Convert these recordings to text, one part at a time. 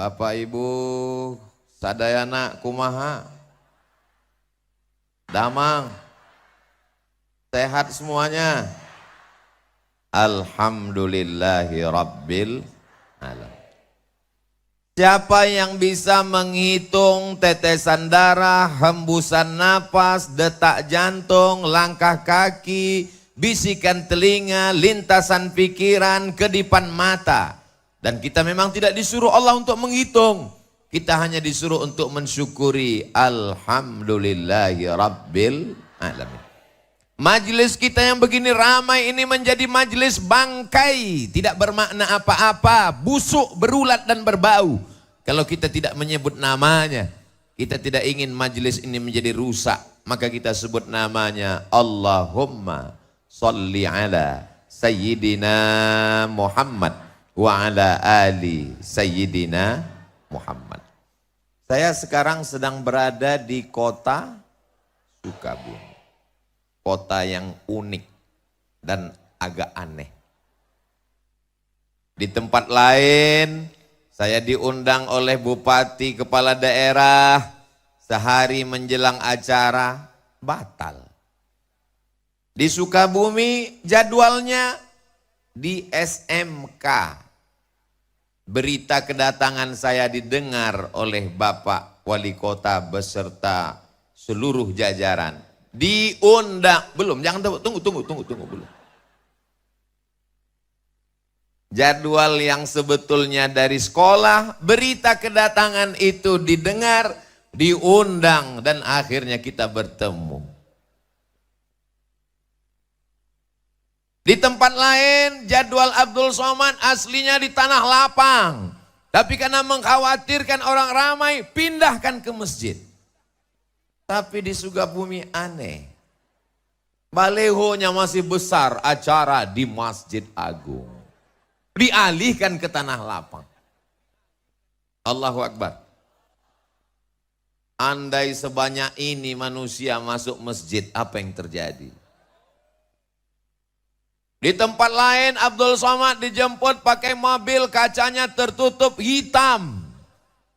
Bapak Ibu sadayana kumaha? Damang. Sehat semuanya? Alhamdulillahi Rabbil Alamin. Siapa yang bisa menghitung tetesan darah, hembusan napas, detak jantung, langkah kaki, bisikan telinga, lintasan pikiran, kedipan mata. Dan kita memang tidak disuruh Allah untuk menghitung. Kita hanya disuruh untuk mensyukuri. Alhamdulillahi Rabbil Alamin. Majelis kita yang begini ramai ini menjadi majelis bangkai. Tidak bermakna apa-apa. Busuk, berulat dan berbau. Kalau kita tidak menyebut namanya. Kita tidak ingin majelis ini menjadi rusak. Maka kita sebut namanya. Allahumma salli ala Sayyidina Muhammad. Wa ala ali Sayyidina Muhammad. Saya sekarang sedang berada di kota Sukabumi. Kota yang unik dan agak aneh. Di tempat lain saya diundang oleh bupati kepala daerah sehari menjelang acara batal. Di Sukabumi jadwalnya di SMK. Berita kedatangan saya didengar oleh Bapak Wali Kota beserta seluruh jajaran. Diundang, belum, jangan tunggu belum. Jadwal yang sebetulnya dari sekolah, berita kedatangan itu didengar, diundang dan akhirnya kita bertemu. Di tempat lain jadwal Abdul Somad aslinya di Tanah Lapang. Tapi karena mengkhawatirkan orang ramai, pindahkan ke masjid. Tapi di Sukabumi aneh. Balehonya masih besar, acara di Masjid Agung. Dialihkan ke Tanah Lapang. Allahu Akbar. Andai sebanyak ini manusia masuk masjid, apa yang terjadi? Di tempat lain Abdul Somad dijemput pakai mobil, kacanya tertutup hitam.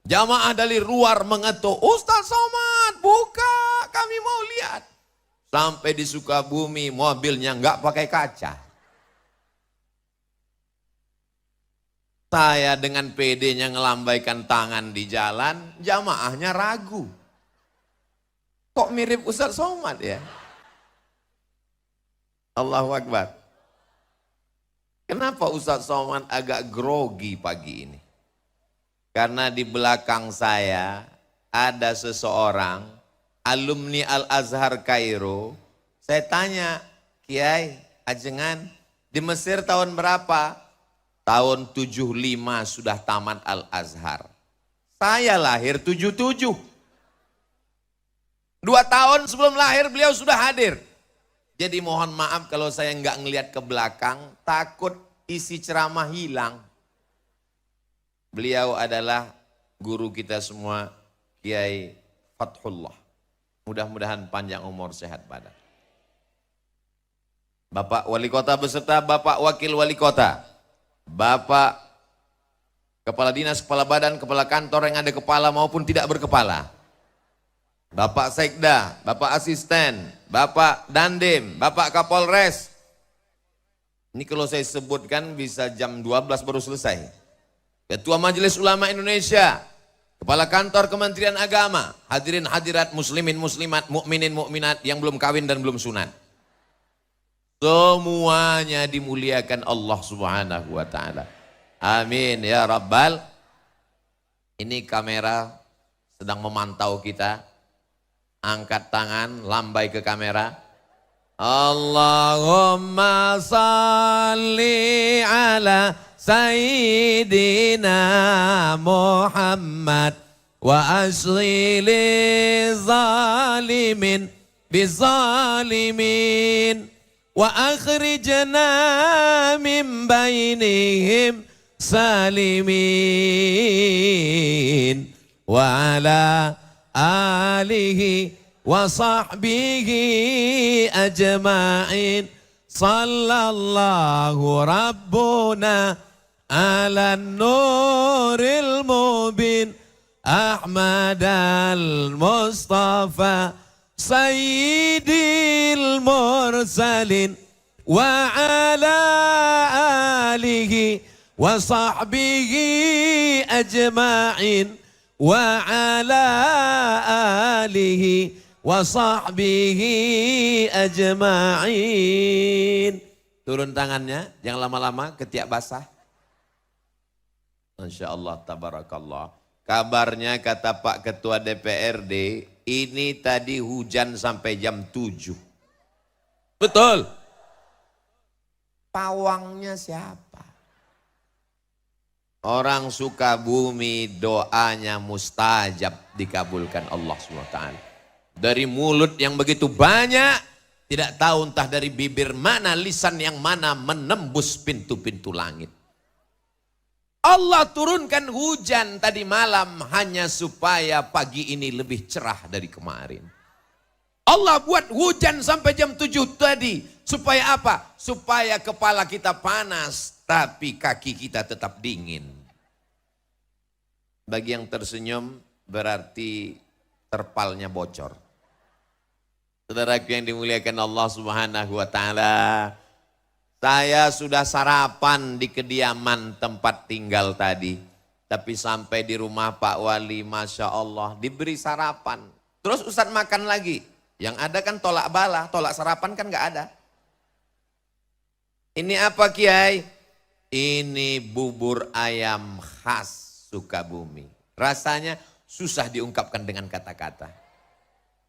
Jamaah dari luar mengetuk, Ustaz Somad buka, kami mau lihat. Sampai di Sukabumi mobilnya enggak pakai kaca. Saya dengan PD-nya ngelambaikan tangan di jalan, jamaahnya ragu. Kok mirip Ustaz Somad ya? Allahu Akbar. Kenapa Ustaz Somad agak grogi pagi ini? Karena di belakang saya ada seseorang alumni Al-Azhar Kairo. Saya tanya, Kiai, ajengan di Mesir tahun berapa? Tahun 75 sudah tamat Al-Azhar. Saya lahir 77. 2 tahun sebelum lahir beliau sudah hadir. Jadi mohon maaf kalau saya nggak ngelihat ke belakang, takut isi ceramah hilang. Beliau adalah guru kita semua, Kiai Fathullah. Mudah-mudahan panjang umur, sehat badan. Bapak Wali Kota beserta Bapak Wakil Wali Kota, Bapak Kepala Dinas, Kepala Badan, Kepala Kantor yang ada kepala maupun tidak berkepala. Bapak Sekda, Bapak Asisten, Bapak Dandim, Bapak Kapolres. Ini kalau saya sebutkan bisa jam 12 baru selesai. Ketua Majelis Ulama Indonesia, Kepala Kantor Kementerian Agama, hadirin hadirat muslimin muslimat, mukminin mukminat yang belum kawin dan belum sunat. Semuanya dimuliakan Allah Subhanahu wa taala. Amin ya rabbal. Ini kamera sedang memantau kita. Angkat tangan, lambai ke kamera. Allahumma salli ala Sayyidina Muhammad wa asli zalimin bizalimin wa akhrijna min bainihim salimin wa ala alihi wa sahbihi ajma'in sallallahu rabbuna على النور المبين أحمد المصطفى سيد المرسلين وعلى آله وصحبه أجمعين وعلى آله وصحبه أجمعين. Turun tangannya, jangan lama-lama, ketiak basah. Masya Allah, tabarakallah. Kabarnya kata Pak Ketua DPRD, ini tadi hujan sampai jam 7. Betul. Pawangnya siapa? Orang Sukabumi doanya mustajab, dikabulkan Allah SWT. Dari mulut yang begitu banyak, tidak tahu entah dari bibir mana, lisan yang mana menembus pintu-pintu langit. Allah turunkan hujan tadi malam hanya supaya pagi ini lebih cerah dari kemarin. Allah buat hujan sampai jam 7 tadi. Supaya apa? Supaya kepala kita panas, tapi kaki kita tetap dingin. Bagi yang tersenyum berarti terpalnya bocor. Saudaraku yang dimuliakan Allah Subhanahu wa Ta'ala, saya sudah sarapan di kediaman tempat tinggal tadi. Tapi sampai di rumah Pak Wali, Masya Allah, diberi sarapan. Terus Ustadz makan lagi. Yang ada kan tolak bala, tolak sarapan kan gak ada. Ini apa Kiai? Ini bubur ayam khas Sukabumi. Rasanya susah diungkapkan dengan kata-kata.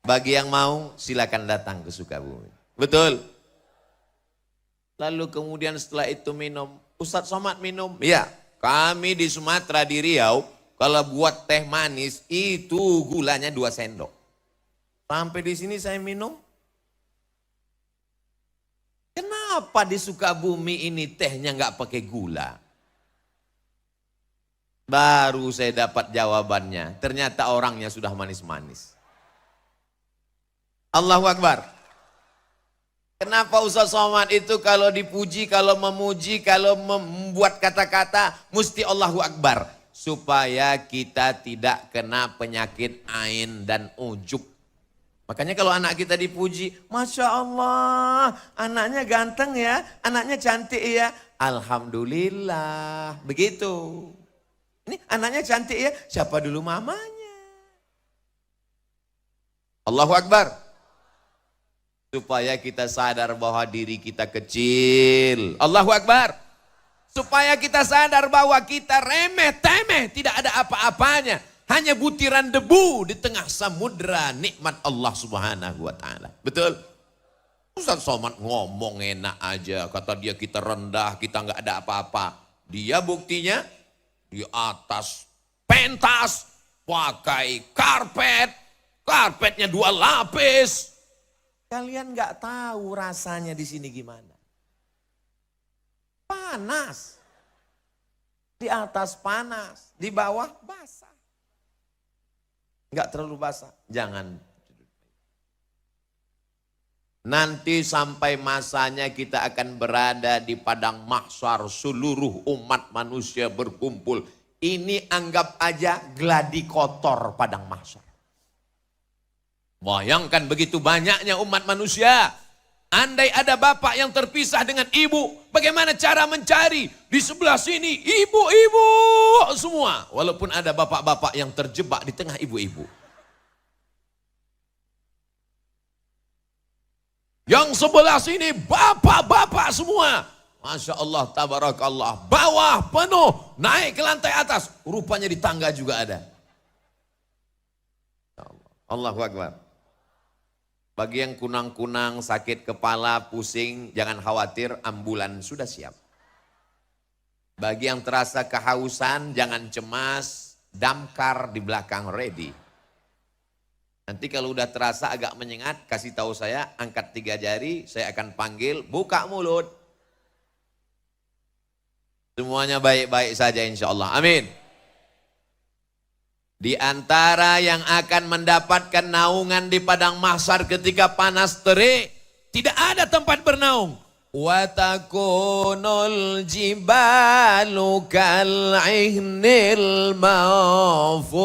Bagi yang mau silakan datang ke Sukabumi. Betul? Lalu kemudian setelah itu minum. Ustadz Somad minum? Ya, kami di Sumatera di Riau kalau buat teh manis itu gulanya 2 sendok. Sampai di sini saya minum. Kenapa di Sukabumi ini tehnya nggak pakai gula? Baru saya dapat jawabannya. Ternyata orangnya sudah manis-manis. Allahu Akbar. Kenapa Ustaz Somad itu kalau dipuji, kalau memuji, kalau membuat kata-kata mesti Allahu Akbar. Supaya kita tidak kena penyakit ain dan ujub. Makanya kalau anak kita dipuji, Masya Allah, anaknya ganteng ya, anaknya cantik ya. Alhamdulillah, begitu. Ini anaknya cantik ya, siapa dulu mamanya? Allahu Akbar. Supaya kita sadar bahwa diri kita kecil. Allahu Akbar. Supaya kita sadar bahwa kita remeh-temeh, tidak ada apa-apanya. Hanya butiran debu di tengah samudra nikmat Allah Subhanahu wa Ta'ala. Betul? Ustaz Somad ngomong enak aja. Kata dia kita rendah, kita nggak ada apa-apa. Dia buktinya di atas pentas pakai karpet. Karpetnya 2 lapis. Kalian nggak tahu rasanya di sini gimana. Panas. Di atas panas, di bawah basah. Nggak terlalu basah, jangan. Nanti sampai masanya kita akan berada di padang mahsyar, seluruh umat manusia berkumpul. Ini anggap aja gladi kotor padang mahsyar. Bayangkan begitu banyaknya umat manusia. Andai ada bapak yang terpisah dengan ibu, bagaimana cara mencari? Di sebelah sini ibu-ibu semua. Walaupun ada bapak-bapak yang terjebak di tengah ibu-ibu. Yang sebelah sini bapak-bapak semua. Masya Allah, tabarakallah. Bawah penuh, naik ke lantai atas. Rupanya di tangga juga ada. Allahu Akbar. Bagi yang kunang-kunang, sakit kepala, pusing, jangan khawatir, ambulan sudah siap. Bagi yang terasa kehausan, jangan cemas, damkar di belakang ready. Nanti kalau udah terasa agak menyengat, kasih tahu saya, angkat 3 jari, saya akan panggil, buka mulut. Semuanya baik-baik saja insya Allah. Amin. Di antara yang akan mendapatkan naungan di padang mahsyar ketika panas terik, tidak ada tempat bernaung. wa takunul jibalu kal'ihnil manfush.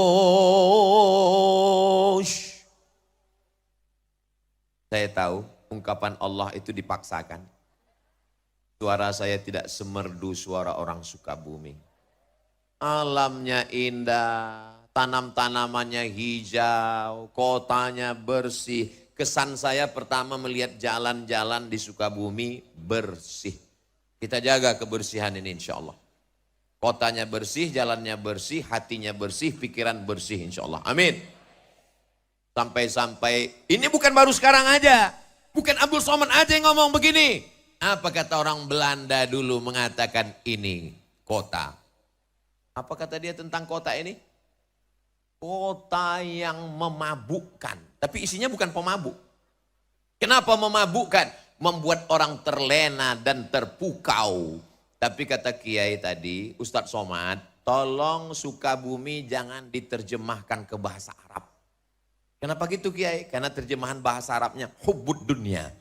Saya tahu ungkapan Allah itu dipaksakan. Suara saya tidak semerdu suara orang Sukabumi. Alamnya indah, tanam-tanamannya hijau, kotanya bersih. Kesan saya pertama melihat jalan-jalan di Sukabumi bersih. Kita jaga kebersihan ini insya Allah. Kotanya bersih, jalannya bersih, hatinya bersih, pikiran bersih insya Allah. Amin. Sampai-sampai, ini bukan baru sekarang aja. Bukan Abdul Somad aja yang ngomong begini. Apa kata orang Belanda dulu mengatakan ini kota. Apa kata dia tentang kota ini? Kota yang memabukkan. Tapi isinya bukan pemabuk. Kenapa memabukkan? Membuat orang terlena dan terpukau. Tapi kata Kiai tadi, Ustadz Somad, tolong Sukabumi jangan diterjemahkan ke bahasa Arab. Kenapa gitu Kiai? Karena terjemahan bahasa Arabnya hubbud dunia.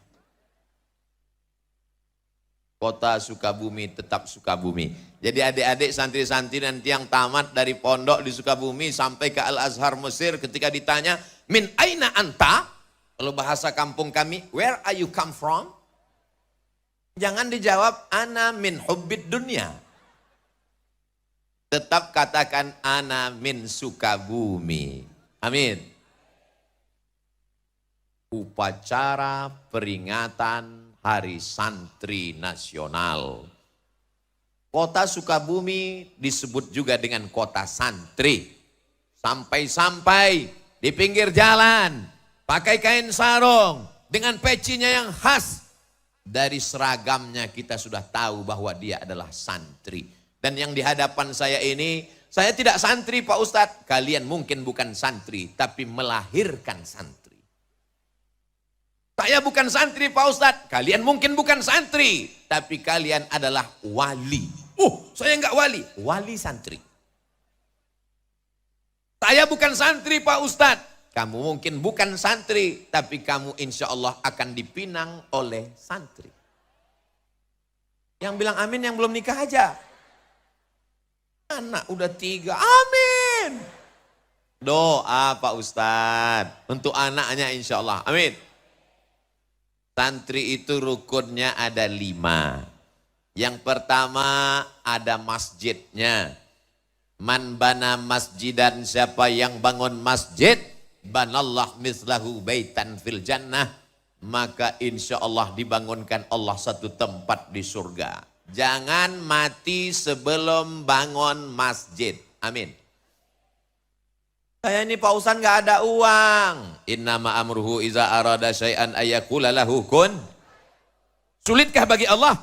Kota Sukabumi tetap Sukabumi. Jadi adik-adik santri-santri nanti yang tamat dari pondok di Sukabumi sampai ke Al-Azhar Mesir ketika ditanya, min aina anta? Kalau bahasa kampung kami, where are you come from? Jangan dijawab, ana min hubbid dunya. Tetap katakan, ana min Sukabumi. Amin. Upacara peringatan Hari Santri Nasional. Kota Sukabumi disebut juga dengan kota santri. Sampai-sampai di pinggir jalan, pakai kain sarung, dengan pecinya yang khas. Dari seragamnya kita sudah tahu bahwa dia adalah santri. Dan yang di hadapan saya ini, saya tidak santri Pak Ustadz. Kalian mungkin bukan santri, tapi melahirkan santri. Saya bukan santri Pak Ustadz, kalian mungkin bukan santri, tapi kalian adalah wali. Saya enggak wali, wali santri. Saya bukan santri Pak Ustadz, kamu mungkin bukan santri, tapi kamu insya Allah akan dipinang oleh santri. Yang bilang amin yang belum nikah aja. Anak udah 3, amin. Doa Pak Ustadz, untuk anaknya insya Allah, amin. Santri itu rukunnya ada 5. Yang pertama ada masjidnya. Man bana masjidan, siapa yang bangun masjid, banallah mislahu baitan fil jannah. Maka insya Allah dibangunkan Allah satu tempat di surga. Jangan mati sebelum bangun masjid. Amin. Saya ini Pak Ustadz nggak ada uang. Innama amruhu iza arada syai'an ayakula lahu kun. Sulitkah bagi Allah?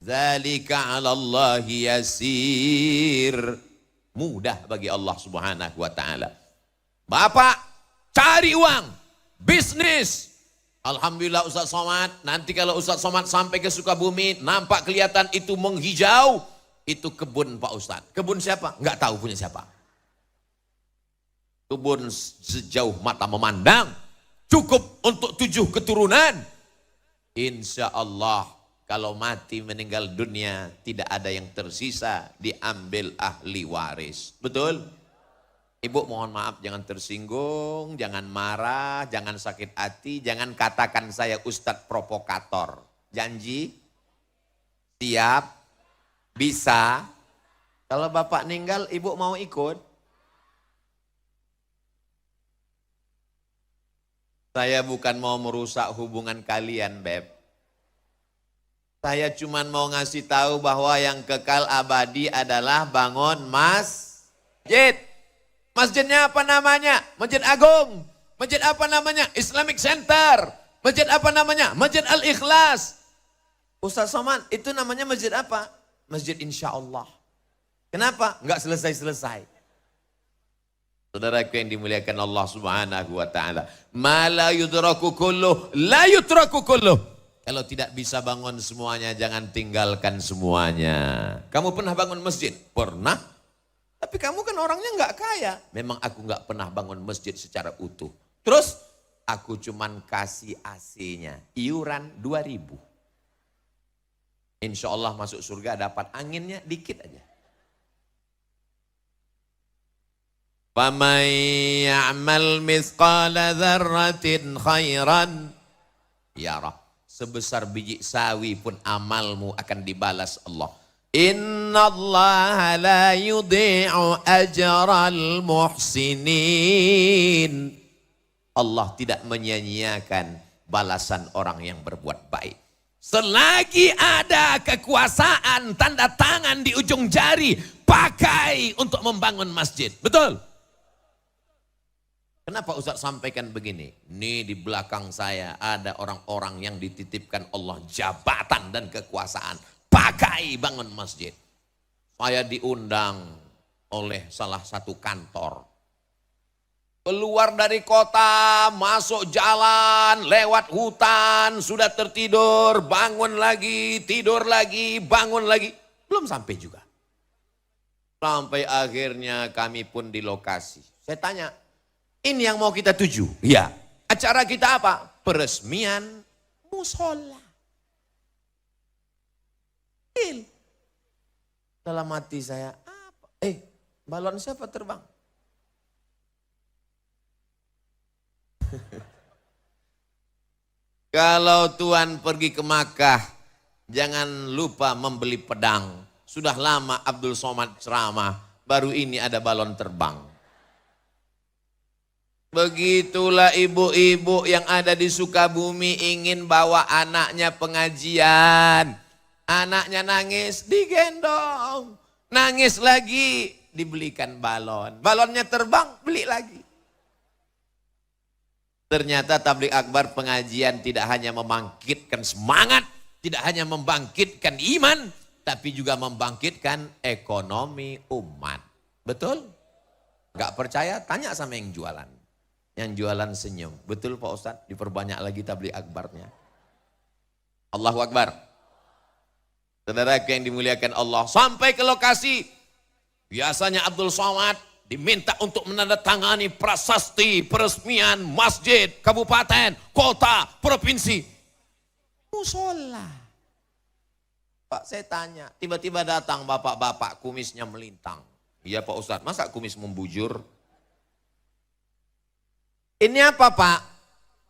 Zalika 'alallahi yasir. Mudah bagi Allah Subhanahu wa taala. Bapak cari uang, bisnis. Alhamdulillah Ustadz Somad, nanti kalau Ustadz Somad sampai ke Sukabumi, nampak kelihatan itu menghijau, itu kebun Pak Ustadz. Kebun siapa? Nggak tahu punya siapa. Kebun sejauh mata memandang, cukup untuk 7 keturunan. Insya Allah kalau mati meninggal dunia tidak ada yang tersisa, diambil ahli waris. Betul? Ibu mohon maaf jangan tersinggung, jangan marah, jangan sakit hati, jangan katakan saya Ustadz provokator. Janji? Siap? Bisa? Kalau bapak meninggal ibu mau ikut? Saya bukan mau merusak hubungan kalian, Beb. Saya cuma mau ngasih tahu bahwa yang kekal abadi adalah bangun masjid. Masjidnya apa namanya? Masjid Agung. Masjid apa namanya? Islamic Center. Masjid apa namanya? Masjid Al-Ikhlas. Ustaz Somad, itu namanya masjid apa? Masjid Insya Allah. Kenapa? Enggak selesai-selesai. Saudaraku yang dimuliakan Allah Subhanahu wa taala, ma la yudraku kulluh la yutraku kulluh. Kalau tidak bisa bangun semuanya, jangan tinggalkan semuanya. Kamu pernah bangun masjid? Pernah. Tapi kamu kan orangnya nggak kaya. Memang aku nggak pernah bangun masjid secara utuh. Terus aku cuman kasih AC-nya, iuran 2.000. Insya Allah masuk surga dapat anginnya dikit aja. Faman ya'mal mithqala dzarratin khairan yarah. Sebesar biji sawi pun amalmu akan dibalas Allah. Innallaha la yudhi'u ajral muhsinin. Allah tidak menyia-nyiakan balasan orang yang berbuat baik. Selagi ada kekuasaan, tanda tangan di ujung jari, pakai untuk membangun masjid. Betul? Kenapa Ustaz sampaikan begini? Ini di belakang saya ada orang-orang yang dititipkan Allah jabatan dan kekuasaan. Pakai bangun masjid. Saya diundang oleh salah satu kantor. Keluar dari kota, masuk jalan, lewat hutan, sudah tertidur, bangun lagi, tidur lagi, bangun lagi. Belum sampai juga. Sampai akhirnya kami pun di lokasi. Saya tanya, ini yang mau kita tuju? Iya. Acara kita apa? Peresmian musola. Dalam hati saya, apa? Balon siapa terbang? Kalau Tuhan pergi ke Makkah, jangan lupa membeli pedang. Sudah lama Abdul Somad ceramah, baru ini ada balon terbang. Begitulah ibu-ibu yang ada di Sukabumi ingin bawa anaknya pengajian. Anaknya nangis, digendong. Nangis lagi, dibelikan balon. Balonnya terbang, beli lagi. Ternyata tabligh akbar pengajian tidak hanya membangkitkan semangat, tidak hanya membangkitkan iman, tapi juga membangkitkan ekonomi umat. Betul? Gak percaya? Tanya sama yang jualan. Yang jualan senyum. Betul Pak Ustadz? Diperbanyak lagi tabligh akbarnya. Allahu Akbar. Saudara yang dimuliakan Allah. Sampai ke lokasi. Biasanya Abdul Somad diminta untuk menandatangani prasasti peresmian masjid, kabupaten, kota, provinsi. Musola. Pak saya tanya, tiba-tiba datang bapak-bapak kumisnya melintang. Iya Pak Ustadz, masa kumis membujur? Ini apa Pak?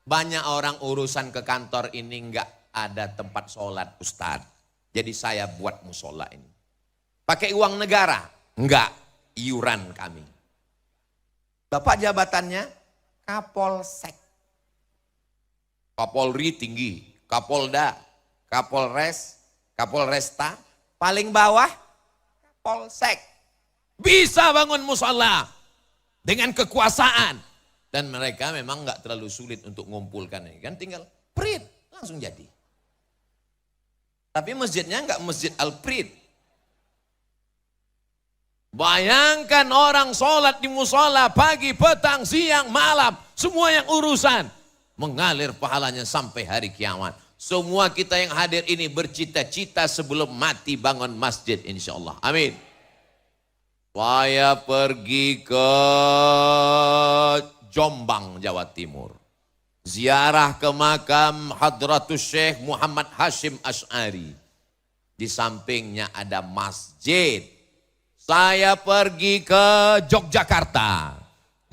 Banyak orang urusan ke kantor ini enggak ada tempat sholat Ustadz. Jadi saya buat musola ini. Pakai uang negara? Enggak. Iuran kami. Bapak jabatannya Kapolsek. Kapolri tinggi, Kapolda, Kapolres, Kapolresta, paling bawah Kapolsek. Bisa bangun musola dengan kekuasaan. Dan mereka memang nggak terlalu sulit untuk mengumpulkan ini. Kan tinggal print, langsung jadi. Tapi masjidnya nggak masjid al-prit. Bayangkan orang sholat di musola pagi, petang, siang, malam. Semua yang urusan. Mengalir pahalanya sampai hari kiamat. Semua kita yang hadir ini bercita-cita sebelum mati bangun masjid insya Allah. Amin. Saya pergi ke Jombang, Jawa Timur. Ziarah ke makam Hadratus Syekh Muhammad Hashim Asy'ari. Di sampingnya ada masjid. Saya pergi ke Yogyakarta,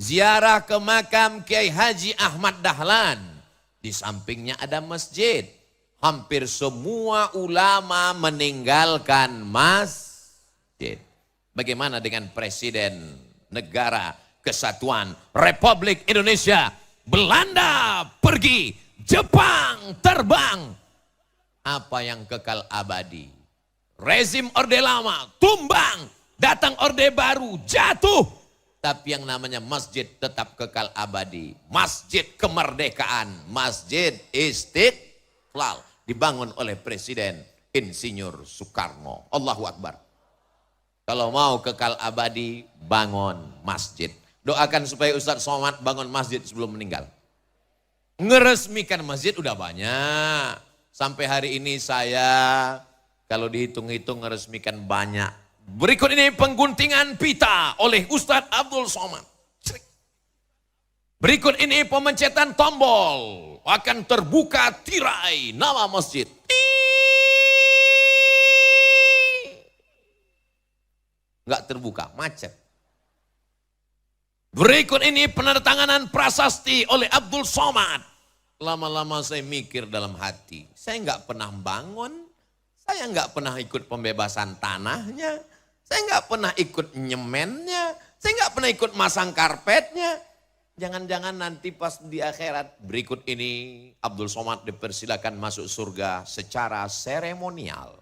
ziarah ke makam Kiai Haji Ahmad Dahlan. Di sampingnya ada masjid. Hampir semua ulama meninggalkan masjid. Bagaimana dengan Presiden Negara Kesatuan Republik Indonesia? Belanda pergi, Jepang terbang. Apa yang kekal abadi? Rezim Orde Lama tumbang. Datang orde baru, jatuh. Tapi yang namanya masjid tetap kekal abadi. Masjid kemerdekaan, Masjid Istiqlal. Dibangun oleh Presiden Insinyur Soekarno. Allahu Akbar. Kalau mau kekal abadi, bangun masjid. Doakan supaya Ustadz Somad bangun masjid sebelum meninggal. Ngeresmikan masjid udah banyak. Sampai hari ini saya, kalau dihitung-hitung ngeresmikan banyak. Berikut ini pengguntingan pita oleh Ustadz Abdul Somad. Berikut ini pemencetan tombol. Akan terbuka tirai nama masjid. nggak terbuka, macet. Berikut ini penandatanganan prasasti oleh Abdul Somad. Lama-lama saya mikir dalam hati, saya nggak pernah bangun, saya nggak pernah ikut pembebasan tanahnya, saya nggak pernah ikut nyemennya, saya nggak pernah ikut masang karpetnya. Jangan-jangan nanti pas di akhirat berikut ini Abdul Somad dipersilakan masuk surga secara seremonial.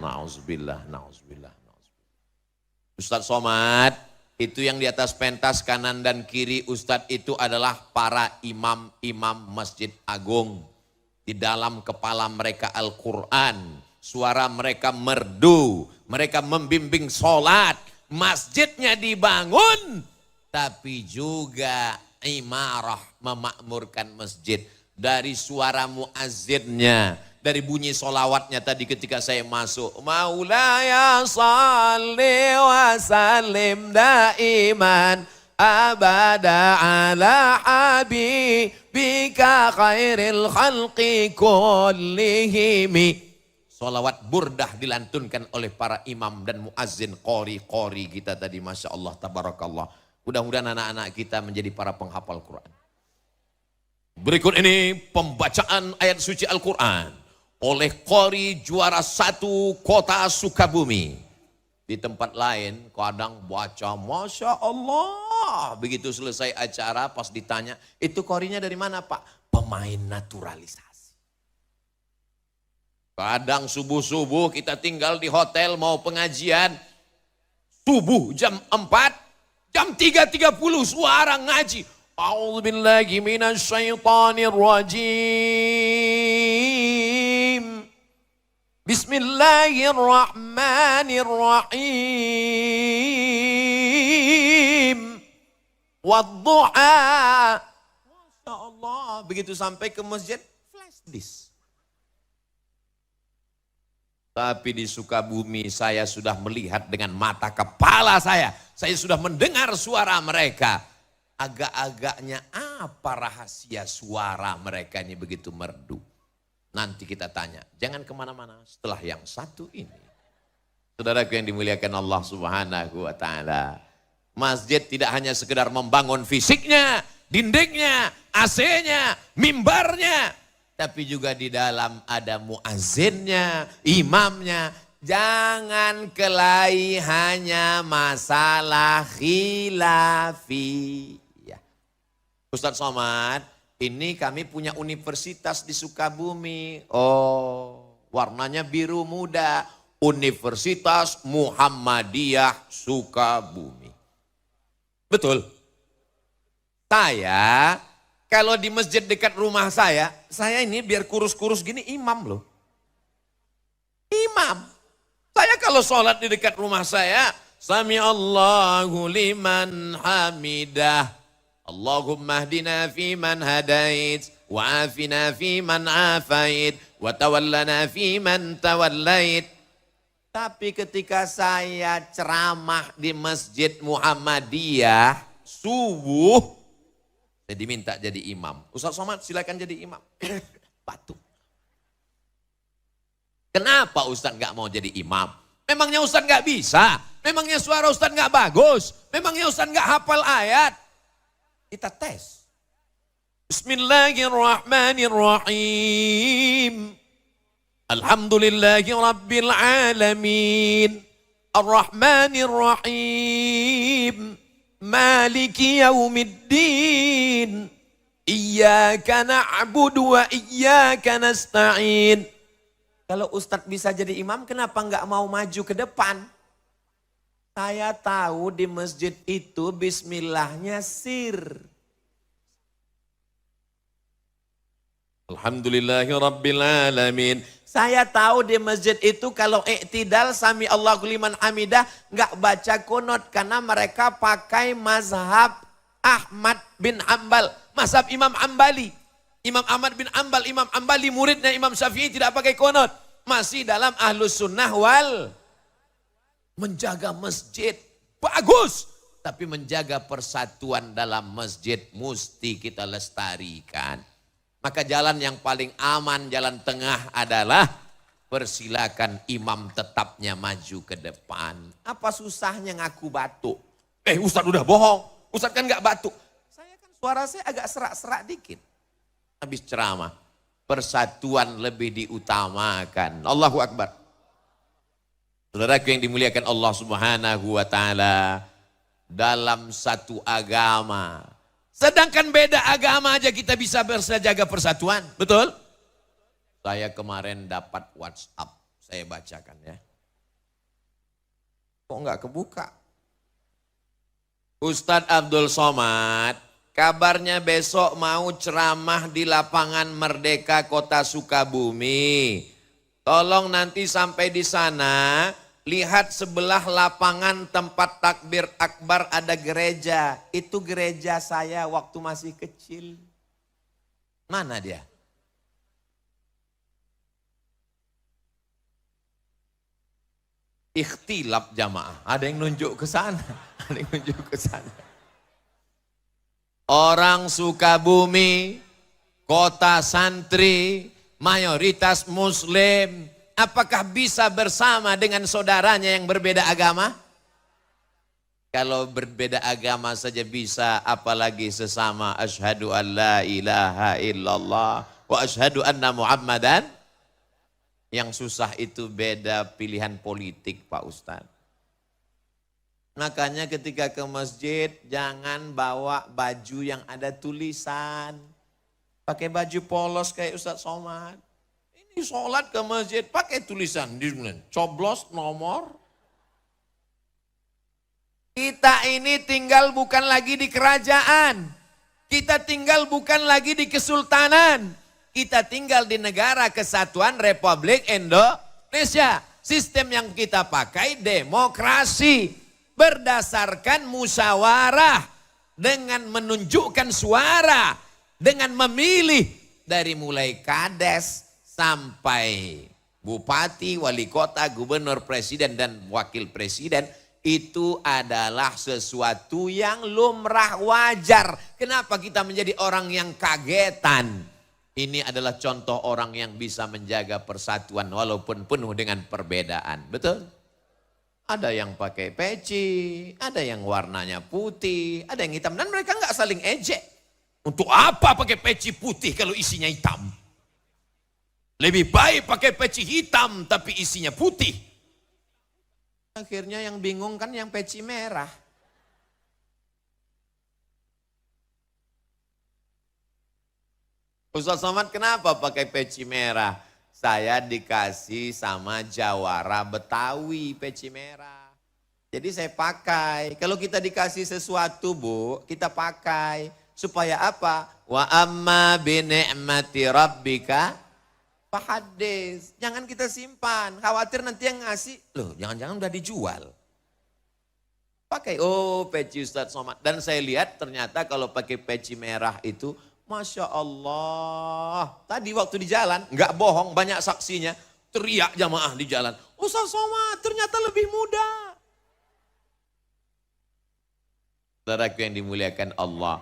Nauzubillah, nauzubillah, nauzubillah. Ustadz Somad, itu yang di atas pentas kanan dan kiri Ustadz itu adalah para imam-imam Masjid Agung. Di dalam kepala mereka Al-Quran. Suara mereka merdu. Mereka membimbing sholat. Masjidnya dibangun. Tapi juga imarah memakmurkan masjid. Dari suara muazzinnya. Dari bunyi solawatnya tadi ketika saya masuk. Maulaya salli wa sallim daiman abada ala habibika khairil khalqi kullihimi. Solawat burdah dilantunkan oleh para imam dan muazzin qori kita tadi. Masya Allah, tabarakallah. Mudah-mudahan anak-anak kita menjadi para penghafal Quran. Berikut ini pembacaan ayat suci Al-Quran oleh qori juara 1 kota Sukabumi. Di tempat lain kadang baca Masya Allah. Begitu selesai acara pas ditanya, itu qorinya dari mana Pak? Pemain naturalisasi. Kadang subuh-subuh kita tinggal di hotel mau pengajian. Subuh jam 4, jam 3.30 suara ngaji. A'udzubillahi minasyaitonir rajim. Bismillahirrahmanirrahim. Wadduha. Masya Allah. Begitu sampai ke masjid, flash disk. Tapi di Sukabumi saya sudah melihat dengan mata kepala saya. Saya sudah mendengar suara mereka. Agak-agaknya apa rahasia suara mereka ini begitu merdu? Nanti kita tanya, jangan kemana-mana setelah yang satu ini. Saudaraku yang dimuliakan Allah Subhanahu wa ta'ala. Masjid tidak hanya sekedar membangun fisiknya, dindingnya, AC-nya, mimbarnya. Tapi juga di dalam ada muazzinnya, imamnya. Jangan kelahi hanya masalah khilafi. Ustadz Somad, ini kami punya universitas di Sukabumi. Oh, warnanya biru muda. Universitas Muhammadiyah Sukabumi. Betul. Saya, kalau di masjid dekat rumah saya ini biar kurus-kurus gini imam loh. Imam. Saya kalau sholat di dekat rumah saya, Sami Allahu liman hamidah. Allahumma hdina fi man hadait, wa afina fi man afait, wa tawallana fi man tawallait. Tapi ketika saya ceramah di Masjid Muhammadiyah, subuh, saya diminta jadi imam. Ustadz Somad silakan jadi imam. Batuk. Kenapa Ustadz gak mau jadi imam? Memangnya Ustadz gak bisa? Memangnya suara Ustadz gak bagus? Memangnya Ustadz gak hafal ayat? Kita tes. Bismillahirrahmanirrahim. Alhamdulillahi rabbil alamin. Ar-Rahmanirrahim. Maliki yaumiddin. Iyyaka na'budu wa iyyaka nasta'in. Kalau Ustadz bisa jadi imam, kenapa enggak mau maju ke depan? Saya tahu di masjid itu bismillahnya sir. Alhamdulillahirrabbilalamin. Saya tahu di masjid itu kalau iktidal sami Allahu liman hamidah enggak baca kunut karena mereka pakai mazhab Ahmad bin Ambal, mazhab Imam Ambali. Imam Ahmad bin Ambal, Imam Ambali muridnya Imam Syafi'i tidak pakai kunut. Masih dalam Ahlus Sunnah wal menjaga masjid, bagus. Tapi menjaga persatuan dalam masjid mesti kita lestarikan. Maka jalan yang paling aman, jalan tengah adalah persilakan imam tetapnya maju ke depan. Apa susahnya ngaku batuk? Ustadz udah bohong, Ustadz kan nggak batuk. Saya kan suara saya agak serak-serak dikit. Habis ceramah, persatuan lebih diutamakan. Allahu Akbar. Saudaraku yang dimuliakan Allah Subhanahu wa Ta'ala, dalam satu agama, sedangkan beda agama aja kita bisa berjaga persatuan, betul? Saya kemarin dapat WhatsApp, saya bacakan ya. Kok enggak kebuka? Ustadz Abdul Somad, kabarnya besok mau ceramah di lapangan Merdeka Kota Sukabumi. Tolong nanti sampai di sana, lihat sebelah lapangan tempat takbir akbar ada gereja. Itu gereja saya waktu masih kecil. Mana dia? Ikhtilaf jamaah. Ada yang nunjuk ke sana. Ada yang nunjuk ke sana. Orang Sukabumi, kota santri, mayoritas muslim. Apakah bisa bersama dengan saudaranya yang berbeda agama? Kalau berbeda agama saja bisa, apalagi sesama asyhadu an la ilaha illallah wa asyhadu anna Muhammadan. Yang susah itu beda pilihan politik Pak Ustadz. Makanya ketika ke masjid jangan bawa baju yang ada tulisan. Pakai baju polos kayak Ustadz Somad. Ini sholat ke masjid pakai tulisan. Coblos nomor. Kita ini tinggal bukan lagi di kerajaan. Kita tinggal bukan lagi di kesultanan. Kita tinggal di negara kesatuan Republik Indonesia. Sistem yang kita pakai demokrasi. Berdasarkan musyawarah. Dengan menunjukkan suara. Dengan memilih. Dari mulai kades sampai bupati, wali kota, gubernur, presiden dan wakil presiden. Itu adalah sesuatu yang lumrah wajar. Kenapa kita menjadi orang yang kagetan? Ini adalah contoh orang yang bisa menjaga persatuan walaupun penuh dengan perbedaan. Betul? Ada yang pakai peci, ada yang warnanya putih, ada yang hitam. Dan mereka nggak saling ejek. Untuk apa pakai peci putih kalau isinya hitam? Lebih baik pakai peci hitam tapi isinya putih. Akhirnya yang bingung kan yang peci merah. Ustadz Somad kenapa pakai peci merah? Saya dikasih sama jawara Betawi peci merah. Jadi saya pakai. Kalau kita dikasih sesuatu Bu, kita pakai. Supaya apa? Wa amma bi ni'mati rabbika fahaddits. Jangan kita simpan. Khawatir nanti yang ngasih, loh jangan-jangan udah dijual. Pakai, peci Ustadz Somad. Dan saya lihat ternyata kalau pakai peci merah itu, Masya Allah. Tadi waktu di jalan, nggak bohong, banyak saksinya. Teriak jamaah di jalan. Ustadz Somad ternyata lebih muda. Saudaraku yang dimuliakan Allah.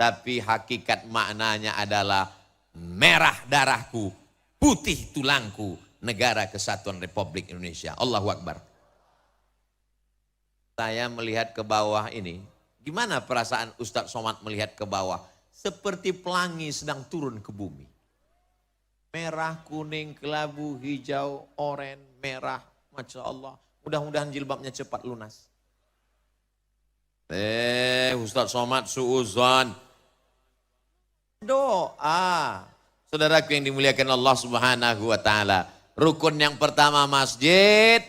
Tapi hakikat maknanya adalah merah darahku, putih tulangku, negara kesatuan Republik Indonesia. Allahu Akbar. Saya melihat ke bawah ini. Gimana perasaan Ustadz Somad melihat ke bawah? Seperti pelangi sedang turun ke bumi. Merah, kuning, kelabu, hijau, oranye, merah. Masya Allah. Mudah-mudahan jilbabnya cepat lunas. Ustadz Somad suuzon. Doa. Saudaraku yang dimuliakan Allah Subhanahu wa Ta'ala. Rukun yang pertama masjid.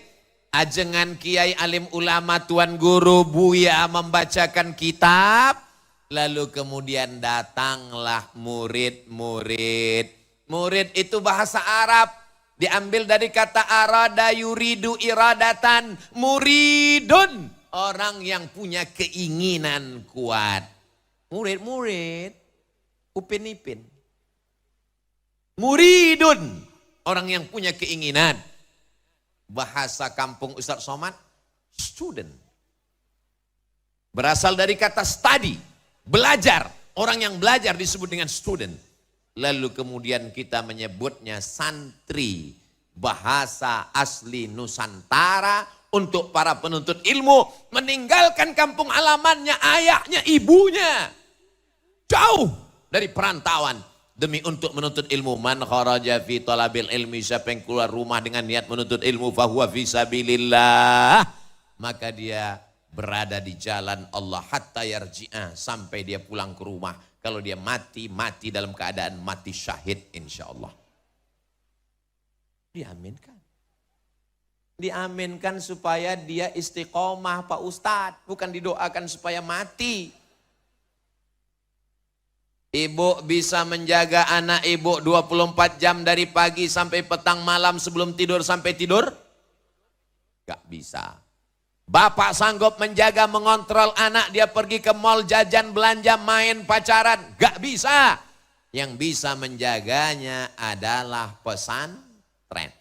Ajengan kiai alim ulama tuan guru Buya membacakan kitab. Lalu kemudian datanglah murid-murid. Murid itu bahasa Arab. Diambil dari kata arada yuridu iradatan. Muridun. Orang yang punya keinginan kuat. Murid-murid. Upin-ipin. Muridun. Orang yang punya keinginan. Bahasa kampung Ustadz Somad. Student. Berasal dari kata study. Belajar, orang yang belajar disebut dengan student. Lalu kemudian kita menyebutnya santri. bahasa asli Nusantara untuk para penuntut ilmu, meninggalkan kampung halamannya, ayahnya, ibunya, jauh dari perantauan demi untuk menuntut ilmu. Man kharaja fi talabil ilmi, siapa yang keluar rumah dengan niat menuntut ilmu, fahuwa fi sabilillah, maka dia berada di jalan Allah hatta yarji'ah, sampai dia pulang ke rumah. Kalau dia mati, mati dalam keadaan mati syahid insyaallah. Diaminkan. Diaminkan supaya dia istiqomah Pak Ustadz, bukan didoakan supaya mati. Ibu bisa menjaga anak ibu 24 jam dari pagi sampai petang malam sebelum tidur sampai tidur? Gak bisa. Bapak sanggup menjaga, mengontrol anak dia pergi ke mall, jajan, belanja, main, pacaran? Gak bisa. Yang bisa menjaganya adalah pesantren.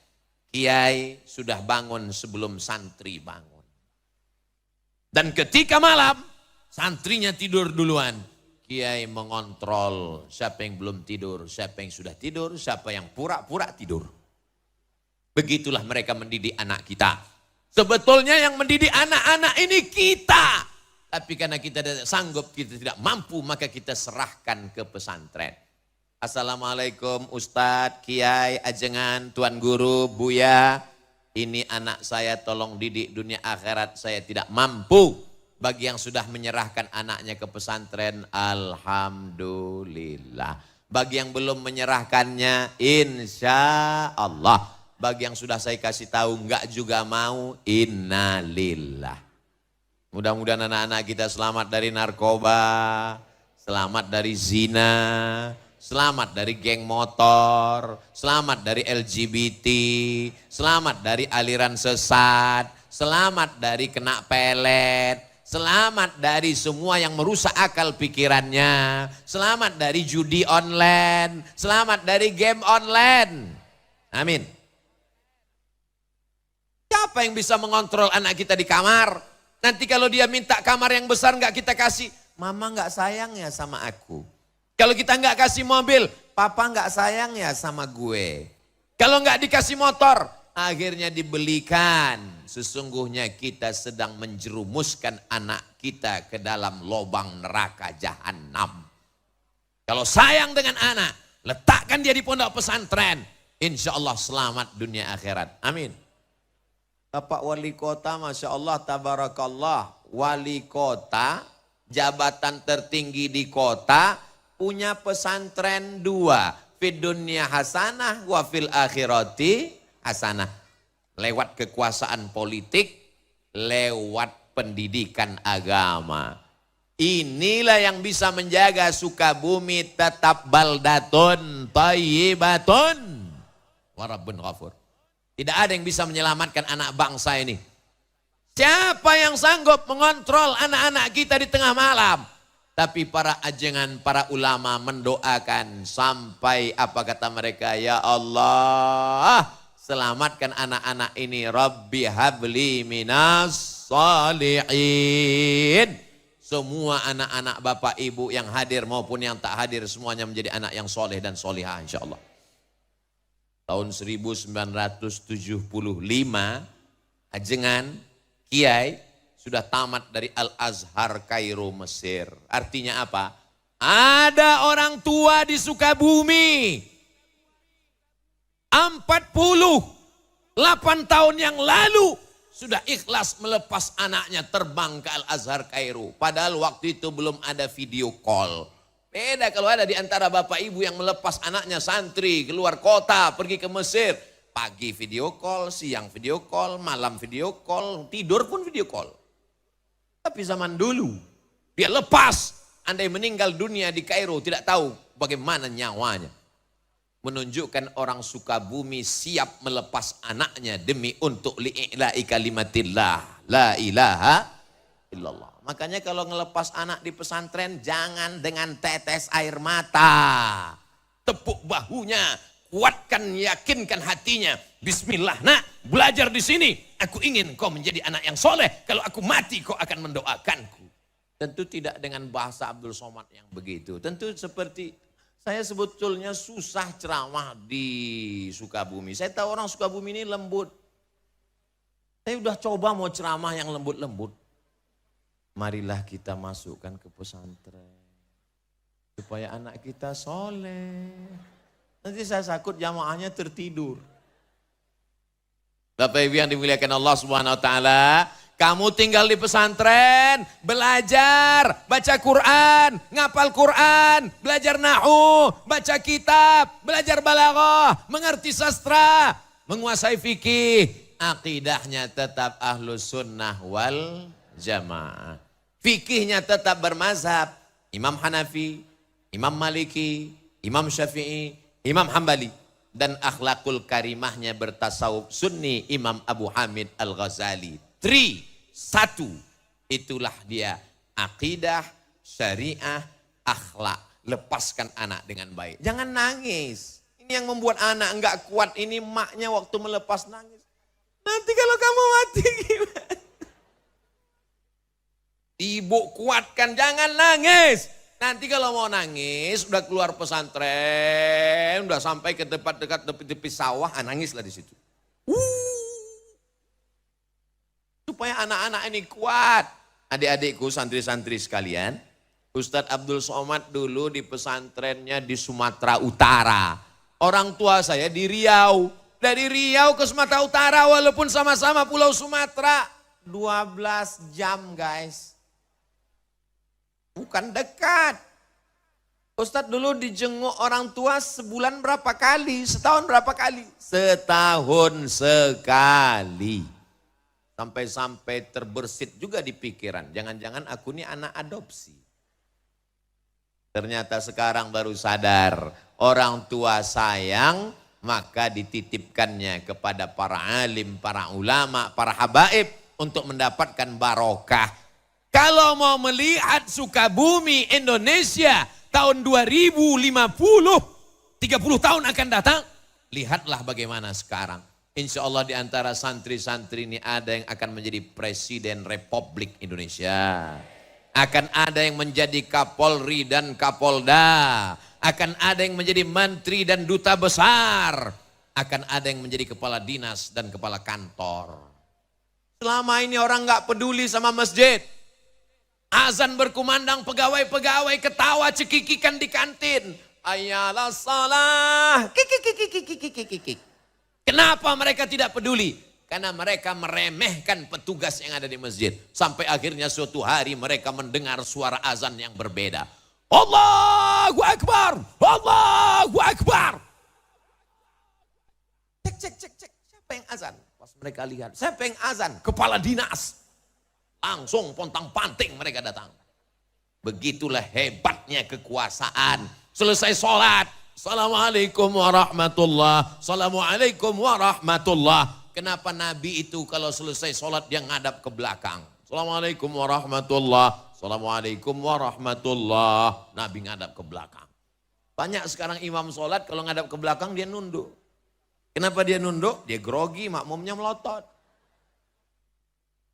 Kiai sudah bangun sebelum santri bangun. Dan ketika malam, santrinya tidur duluan. Kiai mengontrol siapa yang belum tidur, siapa yang sudah tidur, siapa yang pura-pura tidur. Begitulah mereka mendidik anak kita. Sebetulnya yang mendidik anak-anak ini kita. Tapi karena kita tidak sanggup, kita tidak mampu, maka kita serahkan ke pesantren. Assalamualaikum Ustadz, Kiai, Ajengan, Tuan Guru, Buya. Ini anak saya tolong didik dunia akhirat, saya tidak mampu. Bagi yang sudah menyerahkan anaknya ke pesantren, alhamdulillah. Bagi yang belum menyerahkannya, insya Allah. Bagi yang sudah saya kasih tahu enggak juga mau, innalillah. Mudah-mudahan anak-anak kita selamat dari narkoba, selamat dari zina, selamat dari geng motor, selamat dari LGBT, selamat dari aliran sesat, selamat dari kena pelet. Selamat dari semua yang merusak akal pikirannya. Selamat dari judi online. Selamat dari game online. Amin. Siapa yang bisa mengontrol anak kita di kamar? Nanti kalau dia minta kamar yang besar nggak kita kasih. Mama nggak sayang ya sama aku. Kalau kita nggak kasih mobil, papa nggak sayang ya sama gue. Kalau nggak dikasih motor, akhirnya dibelikan. Sesungguhnya kita sedang menjerumuskan anak kita ke dalam lubang neraka jahanam. Kalau sayang dengan anak, letakkan dia di pondok pesantren. Insya Allah selamat dunia akhirat. Amin. Bapak wali kota, Masya Allah, tabarakallah. Wali kota, jabatan tertinggi di kota, punya pesantren 2. Fid dunya hasanah wa fil akhirati hasanah. Lewat kekuasaan politik, lewat pendidikan agama. Inilah yang bisa menjaga Sukabumi tetap baldatun thayyibatun wa rabbun ghafur. Tidak ada yang bisa menyelamatkan anak bangsa ini. Siapa yang sanggup mengontrol anak-anak kita di tengah malam? Tapi para ajengan, para ulama mendoakan sampai apa kata mereka, ya Allah, selamatkan anak-anak ini. Rabbi habli minas salihin. Semua anak-anak bapak ibu yang hadir maupun yang tak hadir, semuanya menjadi anak yang soleh dan solihah insyaAllah. Tahun 1975, ajengan, kiai, sudah tamat dari Al-Azhar Kairo Mesir. Artinya apa? Ada orang tua di Sukabumi 48 tahun yang lalu sudah ikhlas melepas anaknya terbang ke Al-Azhar Kairo. Padahal waktu itu belum ada video call. Beda kalau ada di antara bapak ibu yang melepas anaknya santri keluar kota pergi ke Mesir. Pagi video call, siang video call, malam video call, tidur pun video call. Tapi zaman dulu dia lepas, andai meninggal dunia di Kairo tidak tahu bagaimana nyawanya. Menunjukkan orang Sukabumi siap melepas anaknya demi untuk li'ila'i kalimatillah la ilaha illallah. Makanya kalau ngelepas anak di pesantren jangan dengan tetes air mata. Tepuk bahunya, kuatkan, yakinkan hatinya. Bismillah, nak, belajar di sini. Aku ingin kau menjadi anak yang soleh. Kalau aku mati kau akan mendoakanku. Tentu tidak dengan bahasa Abdul Somad yang begitu. Tentu seperti Saya sebetulnya susah ceramah di Sukabumi. Saya tahu orang Sukabumi ini lembut. Saya udah coba mau ceramah yang lembut-lembut. Marilah kita masukkan ke pesantren. Supaya anak kita soleh. Nanti saya takut jamaahnya tertidur. Bapak Ibu yang dimuliakan Allah Subhanahu wa taala, kamu tinggal di pesantren, belajar, baca Quran, ngapal Quran, belajar nahwu, baca kitab, belajar balaghah, mengerti sastra, menguasai fikih, akidahnya tetap ahlus sunnah wal jamaah. Fikihnya tetap bermazhab, Imam Hanafi, Imam Maliki, Imam Syafi'i, Imam Hambali. Dan akhlakul karimahnya bertasawuf sunni Imam Abu Hamid Al-Ghazali. 1. Itulah dia akidah, syariah, akhlak. Lepaskan anak dengan baik. Jangan nangis. Ini yang membuat anak enggak kuat. Ini maknya waktu melepas nangis. Nanti kalau kamu mati gimana? Ibu kuatkan, jangan nangis. Nanti kalau mau nangis, udah keluar pesantren, udah sampai ke tempat dekat tepi sawah, nangislah di situ. Supaya anak-anak ini kuat. Adik-adikku, santri-santri sekalian, Ustadz Abdul Somad dulu di pesantrennya di Sumatera Utara. Orang tua saya di Riau. Dari Riau ke Sumatera Utara, walaupun sama-sama Pulau Sumatera, 12 jam guys. Bukan dekat. Ustadz dulu dijenguk orang tua sebulan berapa kali? Setahun berapa kali? Setahun sekali. Sampai-sampai terbersit juga di pikiran. Jangan-jangan aku ini anak adopsi. Ternyata sekarang baru sadar. Orang tua sayang, maka dititipkannya kepada para alim, para ulama, para habaib untuk mendapatkan barokah. Kalau mau melihat Sukabumi Indonesia tahun 2050, 30 tahun akan datang, lihatlah bagaimana sekarang. Insya Allah di antara santri-santri ini ada yang akan menjadi Presiden Republik Indonesia. Akan ada yang menjadi Kapolri dan Kapolda. Akan ada yang menjadi Menteri dan Duta Besar. Akan ada yang menjadi Kepala Dinas dan Kepala Kantor. Selama ini orang gak peduli sama masjid. Azan berkumandang, pegawai-pegawai ketawa cekikikan di kantin. Ayalah salah. Kenapa mereka tidak peduli? Karena mereka meremehkan petugas yang ada di masjid. Sampai akhirnya suatu hari mereka mendengar suara azan yang berbeda. Allahu Akbar, Allahu Akbar. Cek. Siapa yang azan? Pas mereka lihat, siapa yang azan? Kepala dinas. Langsung pontang-panting mereka datang. Begitulah hebatnya kekuasaan. Selesai sholat. Assalamualaikum warahmatullah. Assalamualaikum warahmatullah. Kenapa Nabi itu kalau selesai sholat dia ngadap ke belakang. Assalamualaikum warahmatullah. Assalamualaikum warahmatullah. Nabi ngadap ke belakang. Banyak sekarang imam sholat kalau ngadap ke belakang dia nunduk. Kenapa dia nunduk? Dia grogi, makmumnya melotot.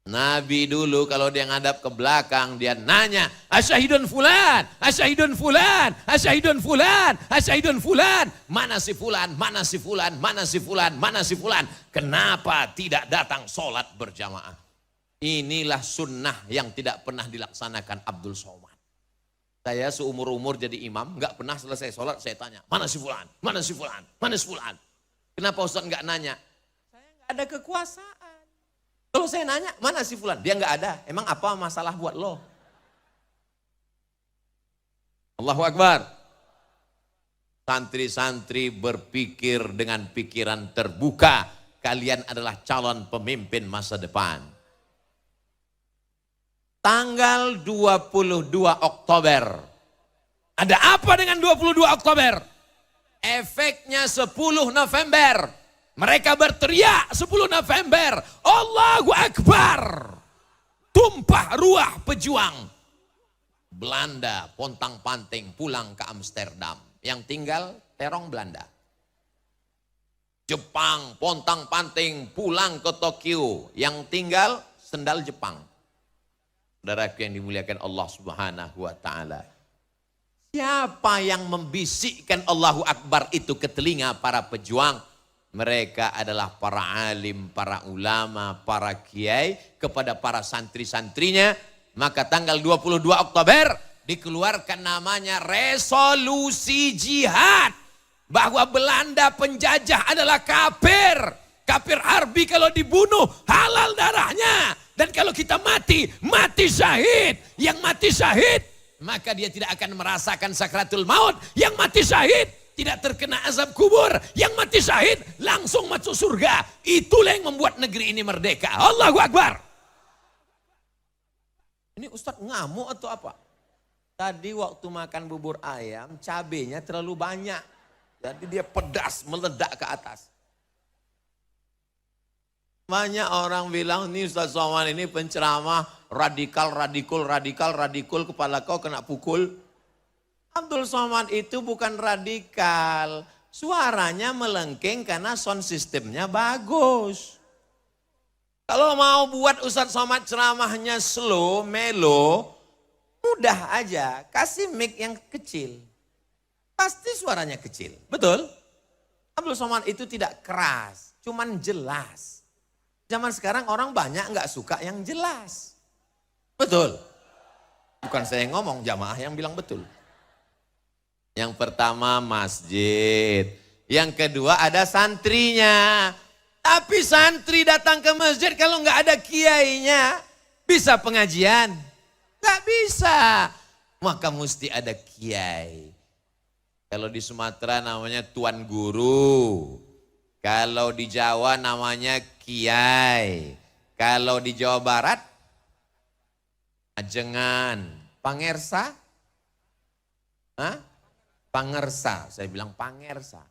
Nabi dulu kalau dia ngadap ke belakang dia nanya, asyahidun fulan, asyahidun fulan, asyahidun fulan, asyahidun fulan. Mana si fulan, mana si fulan, mana si fulan, mana si fulan. Kenapa tidak datang sholat berjamaah? Inilah sunnah yang tidak pernah dilaksanakan Abdul Somad. Saya seumur-umur jadi imam, nggak pernah selesai sholat saya tanya, mana si fulan, mana si fulan, mana si fulan. Kenapa Ustaz nggak nanya? Saya nggak ada kekuasaan. Kalau saya nanya, mana si fulan? Dia nggak ada. Emang apa masalah buat lo? Allahu Akbar. Santri-santri berpikir dengan pikiran terbuka. Kalian adalah calon pemimpin masa depan. Tanggal 22 Oktober. Ada apa dengan 22 Oktober? Efeknya 10 November. Mereka berteriak 10 November, Allahu Akbar. Tumpah ruah pejuang. Belanda pontang-panting pulang ke Amsterdam. Yang tinggal terong Belanda. Jepang pontang-panting pulang ke Tokyo. Yang tinggal sendal Jepang. Saudaraku yang dimuliakan Allah Subhanahu wa taala. Siapa yang membisikkan Allahu Akbar itu ke telinga para pejuang? Mereka adalah para alim, para ulama, para kiai kepada para santri-santrinya. Maka tanggal 22 Oktober dikeluarkan namanya resolusi jihad. Bahwa Belanda penjajah adalah kafir. Kafir harbi, kalau dibunuh halal darahnya. Dan kalau kita mati, mati syahid. Yang mati syahid, maka dia tidak akan merasakan sakratul maut. Yang mati syahid tidak terkena azab kubur. Yang mati syahid langsung masuk surga. Itulah yang membuat negeri ini merdeka. Allahu Akbar. Ini Ustadz ngamuk atau apa? Tadi waktu makan bubur ayam, cabenya terlalu banyak. Jadi dia pedas, meledak ke atas. Banyak orang bilang, ini Ustadz Somad ini penceramah radikal, kepala kau kena pukul. Abdul Somad itu bukan radikal. Suaranya melengking karena sound systemnya bagus. Kalau mau buat Ustadz Somad ceramahnya slow, melo, mudah aja. Kasih mic yang kecil. Pasti suaranya kecil. Betul? Abdul Somad itu tidak keras, cuman jelas. Zaman sekarang orang banyak nggak suka yang jelas. Betul? Bukan saya yang ngomong, jamaah yang bilang betul. Yang pertama masjid. Yang kedua ada santrinya. Tapi santri datang ke masjid kalau nggak ada kiainya, bisa pengajian? Nggak bisa. Maka mesti ada kiai. Kalau di Sumatera namanya tuan guru. Kalau di Jawa namanya kiai. Kalau di Jawa Barat, ajengan. Pangersa? Hah? Pangersa, saya bilang pangersa.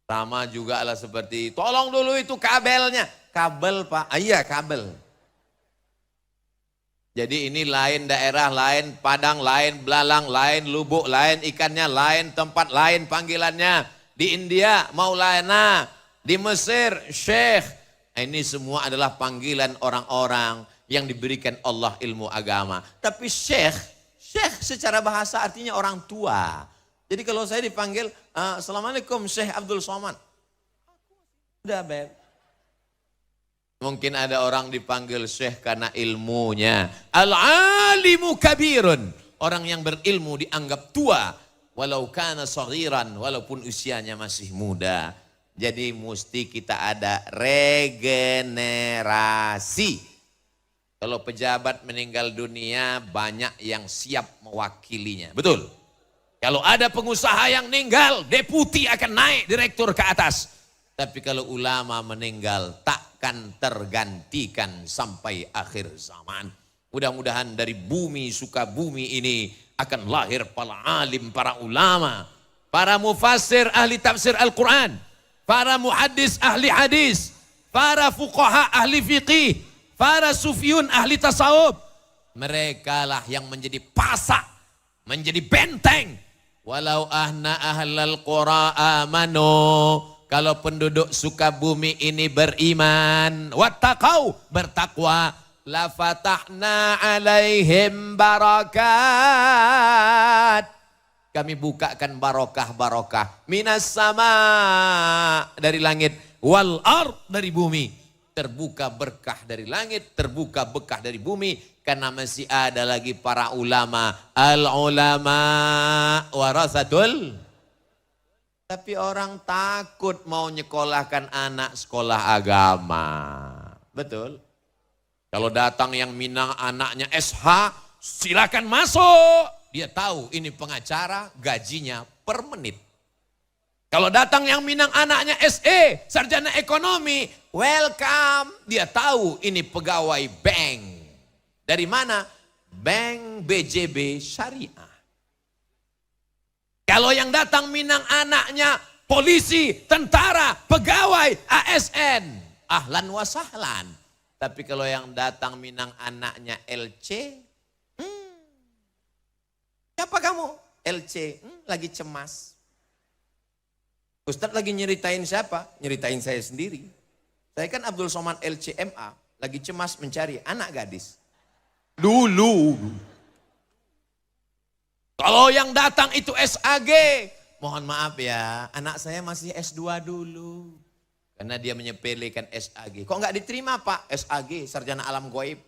Sama juga lah seperti, tolong dulu itu kabelnya. Kabel Pak, iya kabel. Jadi ini lain daerah, lain Padang, lain Belalang, lain Lubuk, lain ikannya, lain tempat, lain panggilannya. Di India Maulana, di Mesir Syekh. Ini semua adalah panggilan orang-orang yang diberikan Allah ilmu agama. Tapi Syekh secara bahasa artinya orang tua. Jadi kalau saya dipanggil, Assalamualaikum Syekh Abdul Somad. Udah Beb. Mungkin ada orang dipanggil Syekh karena ilmunya. Al-alimu kabirun. Orang yang berilmu dianggap tua. Walau kana saghiran, walaupun usianya masih muda. Jadi mesti kita ada regenerasi. Kalau pejabat meninggal dunia, banyak yang siap mewakilinya. Betul? Kalau ada pengusaha yang meninggal, deputi akan naik direktur ke atas. Tapi kalau ulama meninggal, takkan tergantikan sampai akhir zaman. Mudah-mudahan dari bumi Sukabumi ini akan lahir para alim, para ulama, para mufassir ahli tafsir Al-Quran, para muhaddis ahli hadis, para fuqaha ahli fiqih, para sufiyun ahli tasawuf. Mereka lah yang menjadi pasak, menjadi benteng. Walau ahna ahlal qura amanu. Kalau penduduk Sukabumi ini beriman, wattaqau, bertakwa, la fatahna alaihim barakat. Kami bukakan barokah-barokah minas sama, dari langit, wal ard, dari bumi. Terbuka berkah dari langit, terbuka berkah dari bumi. Karena masih ada lagi para ulama. Al-ulama warasatul. Tapi orang takut mau nyekolahkan anak sekolah agama. Betul? Kalau datang yang Minang anaknya SH, silakan masuk. Dia tahu ini pengacara, gajinya per menit. Kalau datang yang Minang anaknya SE, sarjana ekonomi, welcome. Dia tahu ini pegawai bank. Dari mana? Bank BJB Syariah. Kalau yang datang Minang anaknya polisi, tentara, pegawai, ASN, ahlan wa sahlan. Tapi kalau yang datang Minang anaknya LC, siapa kamu? LC, lagi cemas. Ustadz lagi nyeritain siapa? Nyeritain saya sendiri. Saya kan Abdul Somad LCMA, lagi cemas mencari anak gadis. Dulu. Kalau yang datang itu SAG, mohon maaf ya, anak saya masih S2 dulu. Karena dia menyepelekan SAG. Kok nggak diterima Pak? SAG, sarjana alam gaib.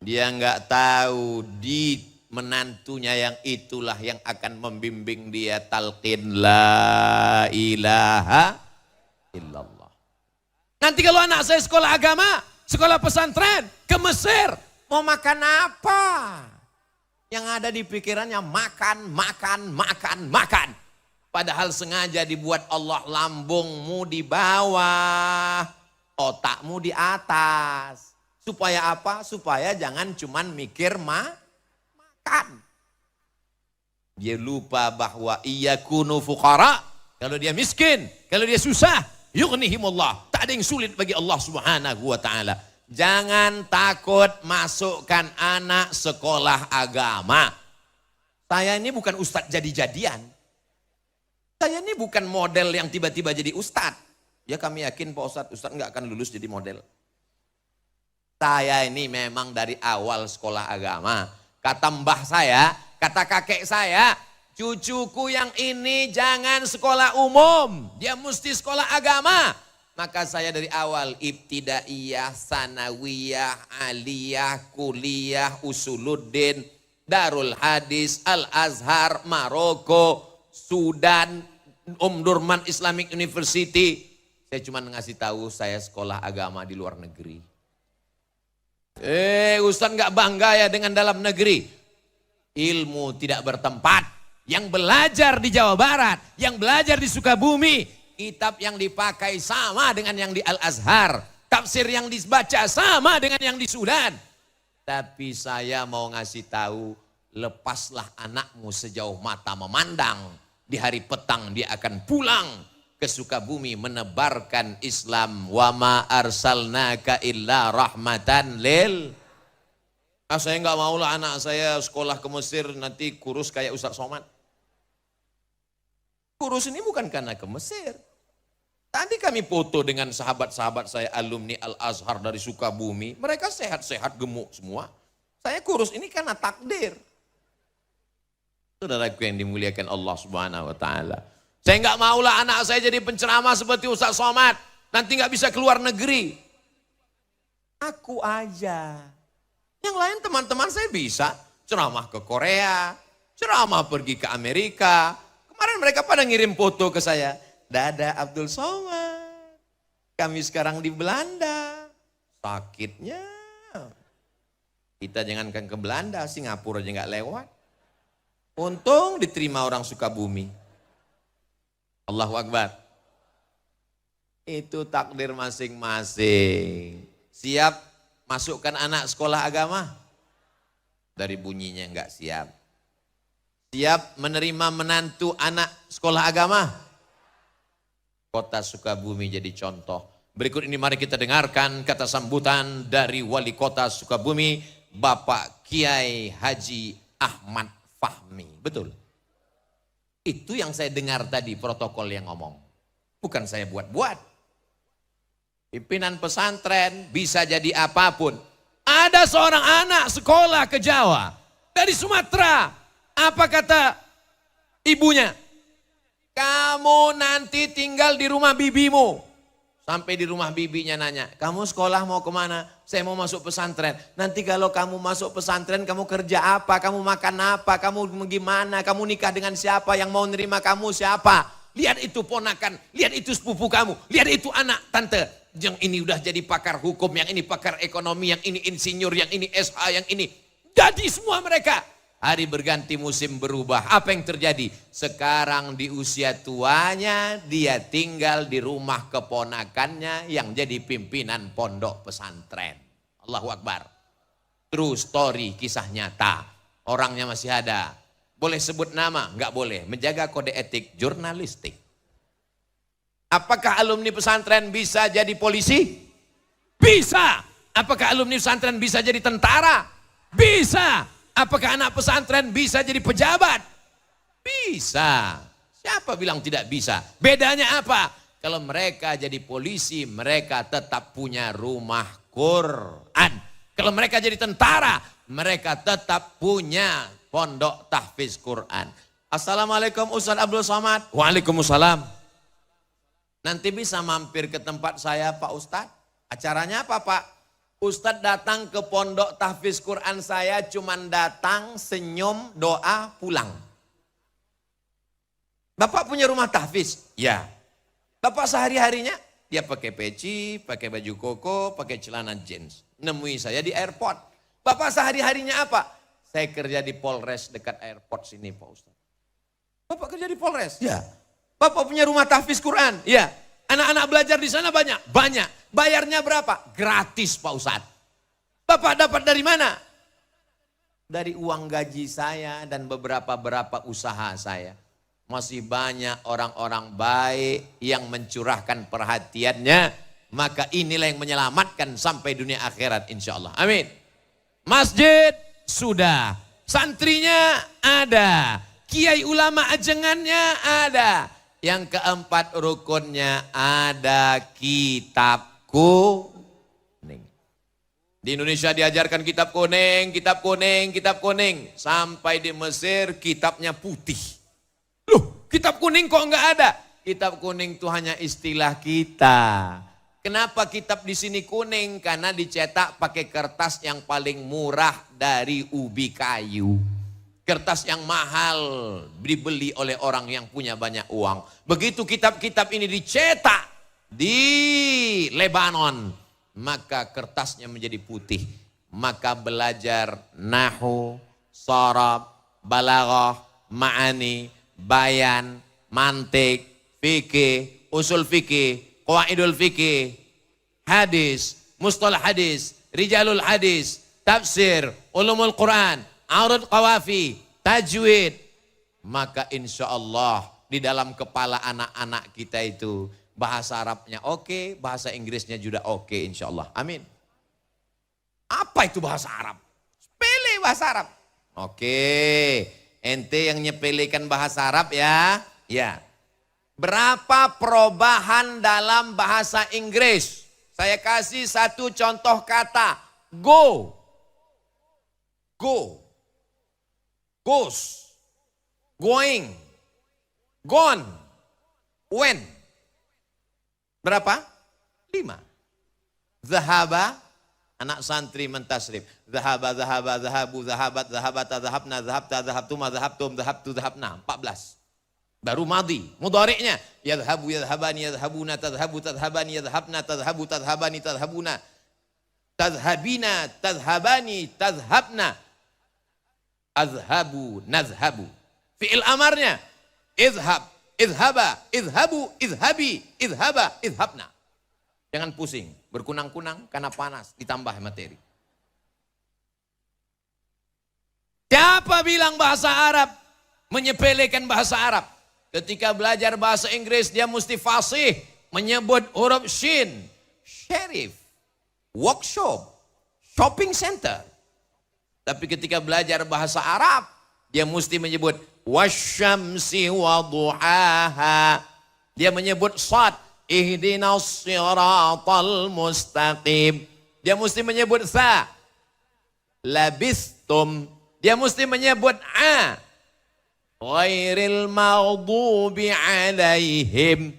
Dia nggak tahu di menantunya yang itulah yang akan membimbing dia talqin la ilaha illallah. Nanti kalau anak saya sekolah agama, sekolah pesantren, ke Mesir, mau makan apa? Yang ada di pikirannya makan, makan, makan, makan. Padahal sengaja dibuat Allah lambungmu di bawah, otakmu di atas. Supaya apa? Supaya jangan cuman mikir makan. Dia lupa bahwa iyakunu fuqara. Kalau dia miskin, kalau dia susah, yughnihimullah. Tak ada yang sulit bagi Allah Subhanahu wa ta'ala. Jangan takut masukkan anak sekolah agama. Saya ini bukan ustadz jadi-jadian. Saya ini bukan model yang tiba-tiba jadi ustadz. Ya kami yakin Pak Ustadz, ustadz nggak akan lulus jadi model. Saya ini memang dari awal sekolah agama. Kata mbah saya, kata kakek saya, cucuku yang ini jangan sekolah umum. Dia mesti sekolah agama. Maka saya dari awal ibtidaiyah, sanawiyah, aliyah, kuliah, usuluddin, Darul Hadis, Al-Azhar, Maroko, Sudan, Durman Islamic University. Saya cuma ngasih tahu saya sekolah agama di luar negeri. Ustaz nggak bangga ya dengan dalam negeri. Ilmu tidak bertempat. Yang belajar di Jawa Barat, yang belajar di Sukabumi, kitab yang dipakai sama dengan yang di Al-Azhar. Tafsir yang dibaca sama dengan yang di Sudan. Tapi saya mau ngasih tahu, lepaslah anakmu sejauh mata memandang. Di hari petang dia akan pulang ke Sukabumi menebarkan Islam. Wa ma arsalnaka illa rahmatan lil. Saya nggak maulah anak saya sekolah ke Mesir nanti kurus kayak Ustaz Somad. Kurus ini bukan karena ke Mesir. Tadi kami foto dengan sahabat-sahabat saya alumni Al-Azhar dari Sukabumi. Mereka sehat-sehat gemuk semua. Saya kurus ini karena takdir. Saudaraku yang dimuliakan Allah Subhanahu wa ta'ala. Saya nggak maulah anak saya jadi penceramah seperti Ustaz Somad. Nanti nggak bisa keluar negeri. Aku aja. Yang lain teman-teman saya bisa. Ceramah ke Korea. Ceramah pergi ke Amerika. Kemarin mereka pada ngirim foto ke saya. Dada Abdul Somad. Kami sekarang di Belanda. Sakitnya. Kita jangankan ke Belanda, Singapura aja nggak lewat. Untung diterima orang Sukabumi. Allahu Akbar. Itu takdir masing-masing. Siap masukkan anak sekolah agama? Dari bunyinya nggak siap. Siap menerima menantu anak sekolah agama? Kota Sukabumi jadi contoh. Berikut ini mari kita dengarkan kata sambutan dari Wali Kota Sukabumi, Bapak Kiai Haji Ahmad Fahmi. Betul? Itu yang saya dengar tadi protokol yang ngomong. Bukan saya buat-buat. Pimpinan pesantren bisa jadi apapun. Ada seorang anak sekolah ke Jawa dari Sumatera. Apa kata ibunya? Kamu nanti tinggal di rumah bibimu. Sampai di rumah bibinya nanya, kamu sekolah mau kemana? Saya mau masuk pesantren. Nanti kalau kamu masuk pesantren, kamu kerja apa? Kamu makan apa? Kamu gimana? Kamu nikah dengan siapa? Yang mau nerima kamu siapa? Lihat itu ponakan, lihat itu sepupu kamu, lihat itu anak tante. Yang ini udah jadi pakar hukum, yang ini pakar ekonomi, yang ini insinyur, yang ini SH, yang ini. Jadi semua mereka. Hari berganti musim berubah. Apa yang terjadi? Sekarang di usia tuanya dia tinggal di rumah keponakannya yang jadi pimpinan pondok pesantren. Allahu Akbar. True story, kisah nyata. Orangnya masih ada. Boleh sebut nama? Enggak boleh. Menjaga kode etik jurnalistik. Apakah alumni pesantren bisa jadi polisi? Bisa. Apakah alumni pesantren bisa jadi tentara? Bisa. Apakah anak pesantren bisa jadi pejabat? Bisa. Siapa bilang tidak bisa? Bedanya apa? Kalau mereka jadi polisi, mereka tetap punya rumah Quran. Kalau mereka jadi tentara, mereka tetap punya Pondok Tahfiz Quran. Assalamualaikum Ustaz Abdul Somad. Waalaikumsalam. Nanti bisa mampir ke tempat saya Pak Ustaz. Acaranya apa Pak? Ustaz datang ke Pondok Tahfiz Quran saya cuman datang, senyum, doa, pulang. Bapak punya rumah tahfiz? Ya. Bapak sehari-harinya? Dia pakai peci, pakai baju koko, pakai celana jeans. Nemui saya di airport. Bapak sehari-harinya apa? Saya kerja di Polres dekat airport sini Pak Ustaz. Bapak kerja di Polres? Ya. Bapak punya rumah tahfiz Quran? Ya. Anak-anak belajar di sana banyak? Banyak. Bayarnya berapa? Gratis Pak Ustaz. Bapak dapat dari mana? Dari uang gaji saya dan beberapa usaha saya. Masih banyak orang-orang baik yang mencurahkan perhatiannya. Maka inilah yang menyelamatkan sampai dunia akhirat insya Allah. Amin. Masjid sudah. Santrinya ada. Kiai ulama ajengannya ada. Yang keempat rukunnya ada kitab kuning. Di Indonesia diajarkan kitab kuning, kitab kuning, kitab kuning. Sampai di Mesir kitabnya putih. Loh, kitab kuning kok enggak ada? Kitab kuning itu hanya istilah kita. Kenapa kitab di sini kuning? Karena dicetak pakai kertas yang paling murah dari ubi kayu. Kertas yang mahal dibeli oleh orang yang punya banyak uang. Begitu kitab-kitab ini dicetak di Lebanon, maka kertasnya menjadi putih. Maka belajar nahwu, sharaf, balaghah, ma'ani, bayan, mantik, fikih, usul fikih, qawaidul fikih, hadis, mustalah hadis, rijalul hadis, tafsir, ulumul Quran, arud qawafi, tajwid. Maka insya Allah di dalam kepala anak-anak kita itu bahasa Arabnya oke, bahasa Inggrisnya juga oke insya Allah. Amin. Apa itu bahasa Arab? Sepele bahasa Arab. Oke, ente yang nyepelekan bahasa Arab ya. Ya. Berapa perubahan dalam bahasa Inggris? Saya kasih satu contoh kata. Go. Go. Goes. Going. Gone. When. Berapa? 5. Zahaba. Anak santri mentasrif. Zahaba, zahaba, zahabu, zahabat, zahabata, zahabna, zahabta, zahabtuma, zahabtum, zahabtu, zahabna. 14. Baru madi. Mudhari'nya. Yadhabu, yadhabani, yadhabuna, tadhabu, tadhabani, yadhabna, tadhabu, tadhabani, tadhabuna. Tadhabina, tadhabani, tadhabna. Azhabu, nazhabu. Fi'il amarnya. Izhab, izhaba, izhabu, izhabi, izhaba, izhabna. Jangan pusing, berkunang-kunang karena panas, ditambah materi. Siapa bilang bahasa Arab menyepelekan bahasa Arab? Ketika belajar bahasa Inggris dia mesti fasih, menyebut huruf shin, sheriff, workshop, shopping center. Tapi ketika belajar bahasa Arab dia mesti menyebut wasyamsi waduhaha. Dia menyebut sad, ihdinas siratal mustaqim. Dia mesti menyebut sa, labistum. Dia mesti menyebut a, ghairil maghdubi alaihim.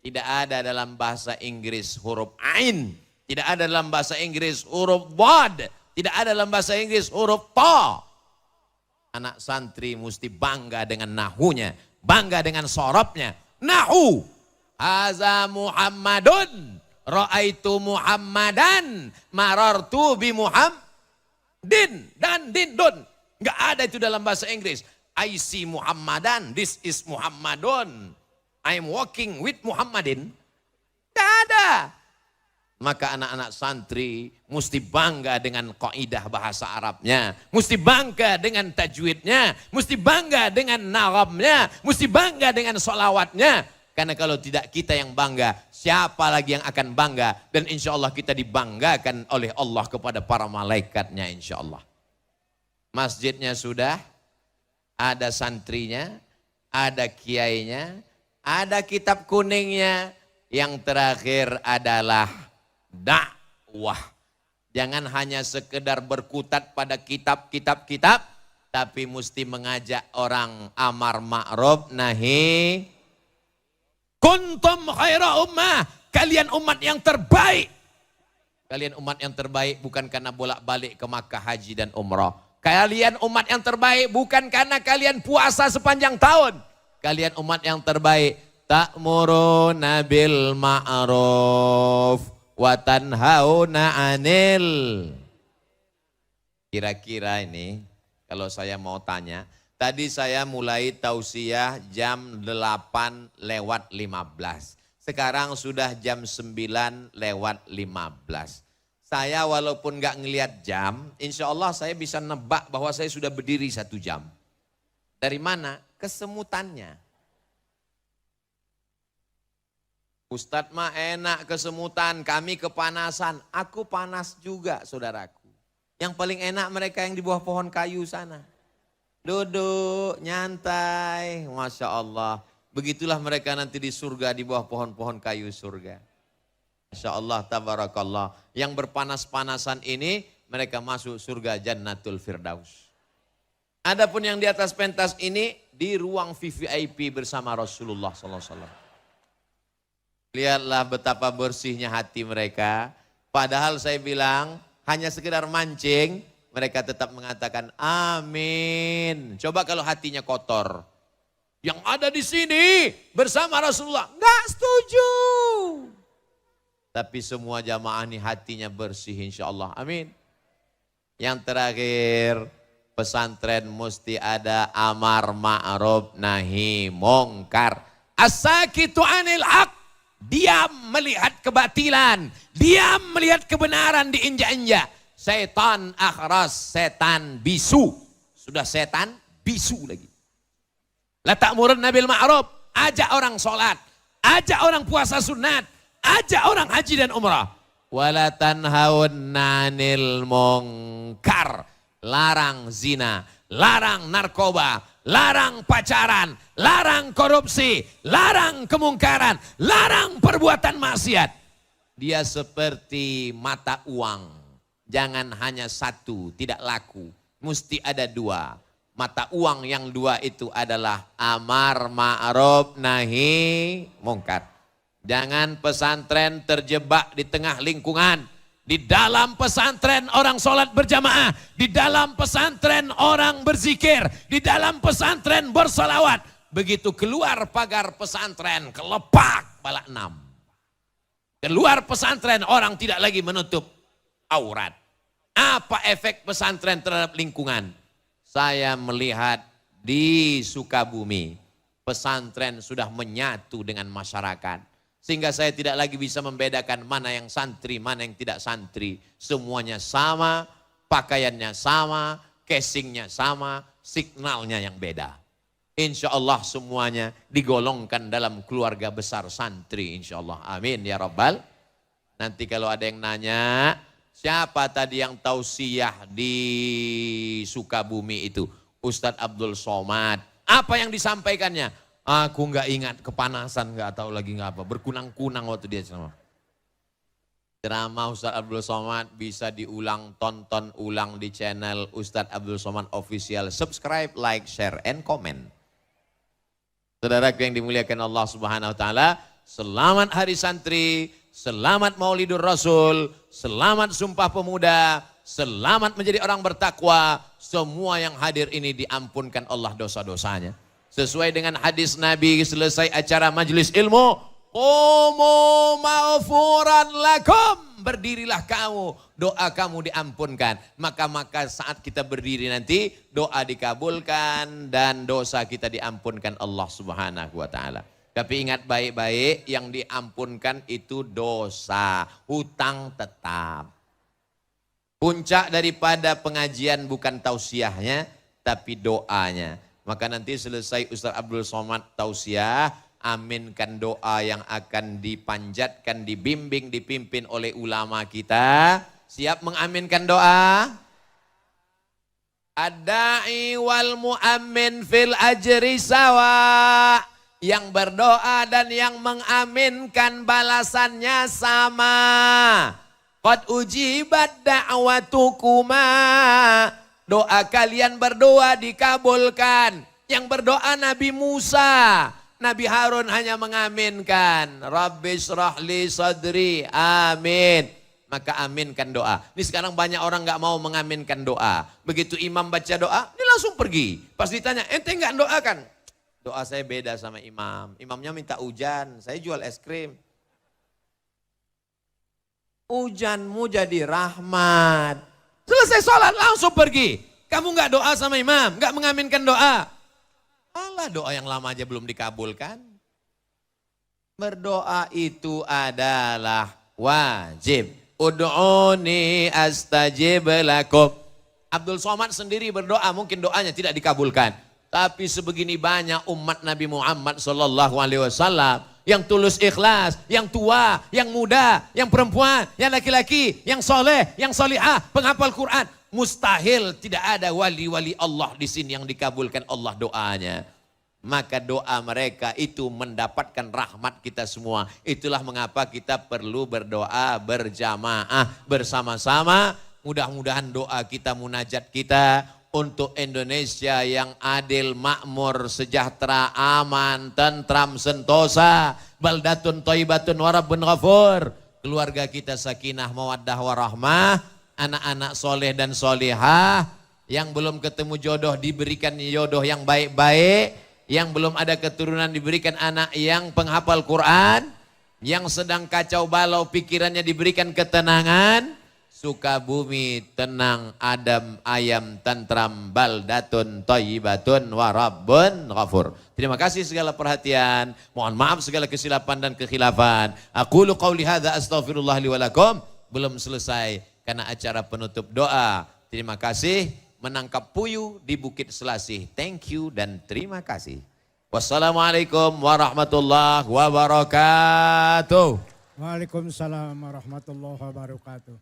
Tidak ada dalam bahasa Inggris huruf ain. Tidak ada dalam bahasa Inggris huruf dad. Tidak ada dalam bahasa Inggris huruf ta. Anak santri mesti bangga dengan nahunya, bangga dengan sorobnya. Nahu. Haza Muhammadun, ra'aitu Muhammadan, marartu bi Muhammadin, dan din dun. Enggak ada itu dalam bahasa Inggris. I see Muhammadan, this is Muhammadun. I am walking with Muhammadin. Enggak ada. Maka anak-anak santri mesti bangga dengan kaidah bahasa Arabnya, mesti bangga dengan tajwidnya, mesti bangga dengan naramnya, mesti bangga dengan sholawatnya. Karena kalau tidak kita yang bangga, siapa lagi yang akan bangga? Dan insya Allah kita dibanggakan oleh Allah kepada para malaikatnya insya Allah. Masjidnya sudah, ada santrinya, ada kiainya, ada kitab kuningnya. Yang terakhir adalah dakwah. Jangan hanya sekedar berkutat pada kitab-kitab, Tapi mesti mengajak orang amar ma'ruf nahi. Kuntum khaira ummah, kalian umat yang terbaik. Kalian umat yang terbaik bukan karena bolak-balik ke Makkah haji dan umrah. Kalian umat yang terbaik bukan karena kalian puasa sepanjang tahun. Kalian umat yang terbaik. Ta'muruna bil ma'ruf wa tanhauna 'anil. Kira-kira ini kalau saya mau tanya, tadi saya mulai tausiah jam 8:15. Sekarang sudah jam 9:15. Saya walaupun gak ngelihat jam, insya Allah saya bisa nebak bahwa saya sudah berdiri 1 jam. Dari mana? Kesemutannya. Ustadz mah enak kesemutan, kami kepanasan. Aku panas juga saudaraku. Yang paling enak mereka yang di bawah pohon kayu sana. Duduk, nyantai, Masya Allah. Begitulah mereka nanti di surga di bawah pohon-pohon kayu surga. Masya Allah, tabarakallah. Yang berpanas-panasan ini mereka masuk surga Jannatul Firdaus. Adapun yang di atas pentas ini di ruang VVIP bersama Rasulullah SAW. Lihatlah betapa bersihnya hati mereka. Padahal saya bilang hanya sekedar mancing, mereka tetap mengatakan amin. Coba kalau hatinya kotor. Yang ada di sini bersama Rasulullah, enggak setuju. Tapi semua jamaah ini hatinya bersih insya Allah. Amin. Yang terakhir, pesantren mesti ada amar ma'ruf nahi mungkar. As-sakitu 'anil haq. Diam melihat kebatilan, diam melihat kebenaran diinjak-injak. Setan akhras, setan bisu. Sudah setan, bisu lagi. La ta'murunna bil ma'ruf, ajak orang sholat, ajak orang puasa sunat, ajak orang haji dan umrah. Wala tanhaunna 'anil munkar, larang zina, larang narkoba, larang pacaran, larang korupsi, larang kemungkaran, larang perbuatan maksiat. Dia seperti mata uang, jangan hanya satu, tidak laku, mesti ada 2. Mata uang yang 2 itu adalah amar ma'ruf nahi mungkar. Jangan pesantren terjebak di tengah lingkungan. Di dalam pesantren orang sholat berjamaah, di dalam pesantren orang berzikir, di dalam pesantren bersalawat. Begitu keluar pagar pesantren, kelepak balak 6. Keluar pesantren orang tidak lagi menutup aurat. Apa efek pesantren terhadap lingkungan? Saya melihat di Sukabumi, pesantren sudah menyatu dengan masyarakat. Sehingga saya tidak lagi bisa membedakan mana yang santri, mana yang tidak santri. Semuanya sama, pakaiannya sama, casingnya sama, signalnya yang beda. Insya Allah semuanya digolongkan dalam keluarga besar santri. Insya Allah. Amin ya Rabbal. Nanti kalau ada yang nanya, siapa tadi yang tausiah di Sukabumi itu? Ustadz Abdul Somad. Apa yang disampaikannya? Aku nggak ingat, kepanasan, nggak tahu lagi nggak apa. Berkunang-kunang waktu dia ceramah. Ceramah Ustadz Abdul Somad bisa diulang, tonton ulang di channel Ustadz Abdul Somad Official. Subscribe, like, share, and comment. Saudaraku yang dimuliakan Allah Subhanahu Wa Taala, selamat Hari Santri, selamat Maulidur Rasul, selamat Sumpah Pemuda, selamat menjadi orang bertakwa. Semua yang hadir ini diampunkan Allah dosa-dosanya. Sesuai dengan hadis Nabi selesai acara majelis ilmu, qumu maghfuran lakum, berdirilah kamu, doa kamu diampunkan. Maka saat kita berdiri nanti doa dikabulkan dan dosa kita diampunkan Allah Subhanahu Wa Taala. Tapi ingat baik-baik, yang diampunkan itu dosa, hutang tetap. Puncak daripada pengajian bukan tausiahnya, tapi doanya. Maka nanti selesai Ustaz Abdul Somad tausiah, aminkan doa yang akan dipanjatkan, dibimbing, dipimpin oleh ulama kita. Siap mengaminkan doa? Ad-da'i wal mu'ammin fil ajri sawa. Yang berdoa dan yang mengaminkan balasannya sama. Qad ujibat da'watukuma Doa kalian berdoa dikabulkan. Yang berdoa Nabi Musa. Nabi Harun hanya mengaminkan. Rabbi syrahli sadri. Amin. Maka aminkan doa. Ini sekarang banyak orang nggak mau mengaminkan doa. Begitu imam baca doa, ini langsung pergi. Pas ditanya, ente nggak doakan? Doa saya beda sama imam. Imamnya minta hujan, saya jual es krim. Hujanmu jadi rahmat. Selesai sholat langsung pergi. Kamu nggak doa sama imam, nggak mengaminkan doa. Alah, doa yang lama aja belum dikabulkan. Berdoa itu adalah wajib. Ud'uni astajib lakum. Abdul Somad sendiri berdoa, mungkin doanya tidak dikabulkan. Tapi sebegini banyak umat Nabi Muhammad SAW yang tulus ikhlas, yang tua, yang muda, yang perempuan, yang laki-laki, yang soleh, yang solihah, penghafal Quran. Mustahil tidak ada wali-wali Allah di sini yang dikabulkan Allah doanya. Maka doa mereka itu mendapatkan rahmat kita semua. Itulah mengapa kita perlu berdoa berjamaah bersama-sama. Mudah-mudahan doa kita, munajat kita untuk Indonesia yang adil, makmur, sejahtera, aman, tentram, sentosa. Baldatun thayyibatun wa rabbun ghafur. Keluarga kita sakinah, mawaddah, warahmah. Anak-anak soleh dan solihah. Yang belum ketemu jodoh diberikan jodoh yang baik-baik. Yang belum ada keturunan diberikan anak yang penghafal Quran. Yang sedang kacau balau pikirannya diberikan ketenangan. Sukabumi tenang, adem, ayam, tentram, baldatun, thayyibatun, warabbun, ghafur. Terima kasih segala perhatian. Mohon maaf segala kesilapan dan kekhilafan. Aqulu qawli hadza astaghfirullah li wa lakum. Belum selesai karena acara penutup doa. Terima kasih. Menangkap puyuh di Bukit Selasih. Thank you dan terima kasih. Wassalamualaikum warahmatullahi wabarakatuh. Waalaikumsalam warahmatullahi wabarakatuh.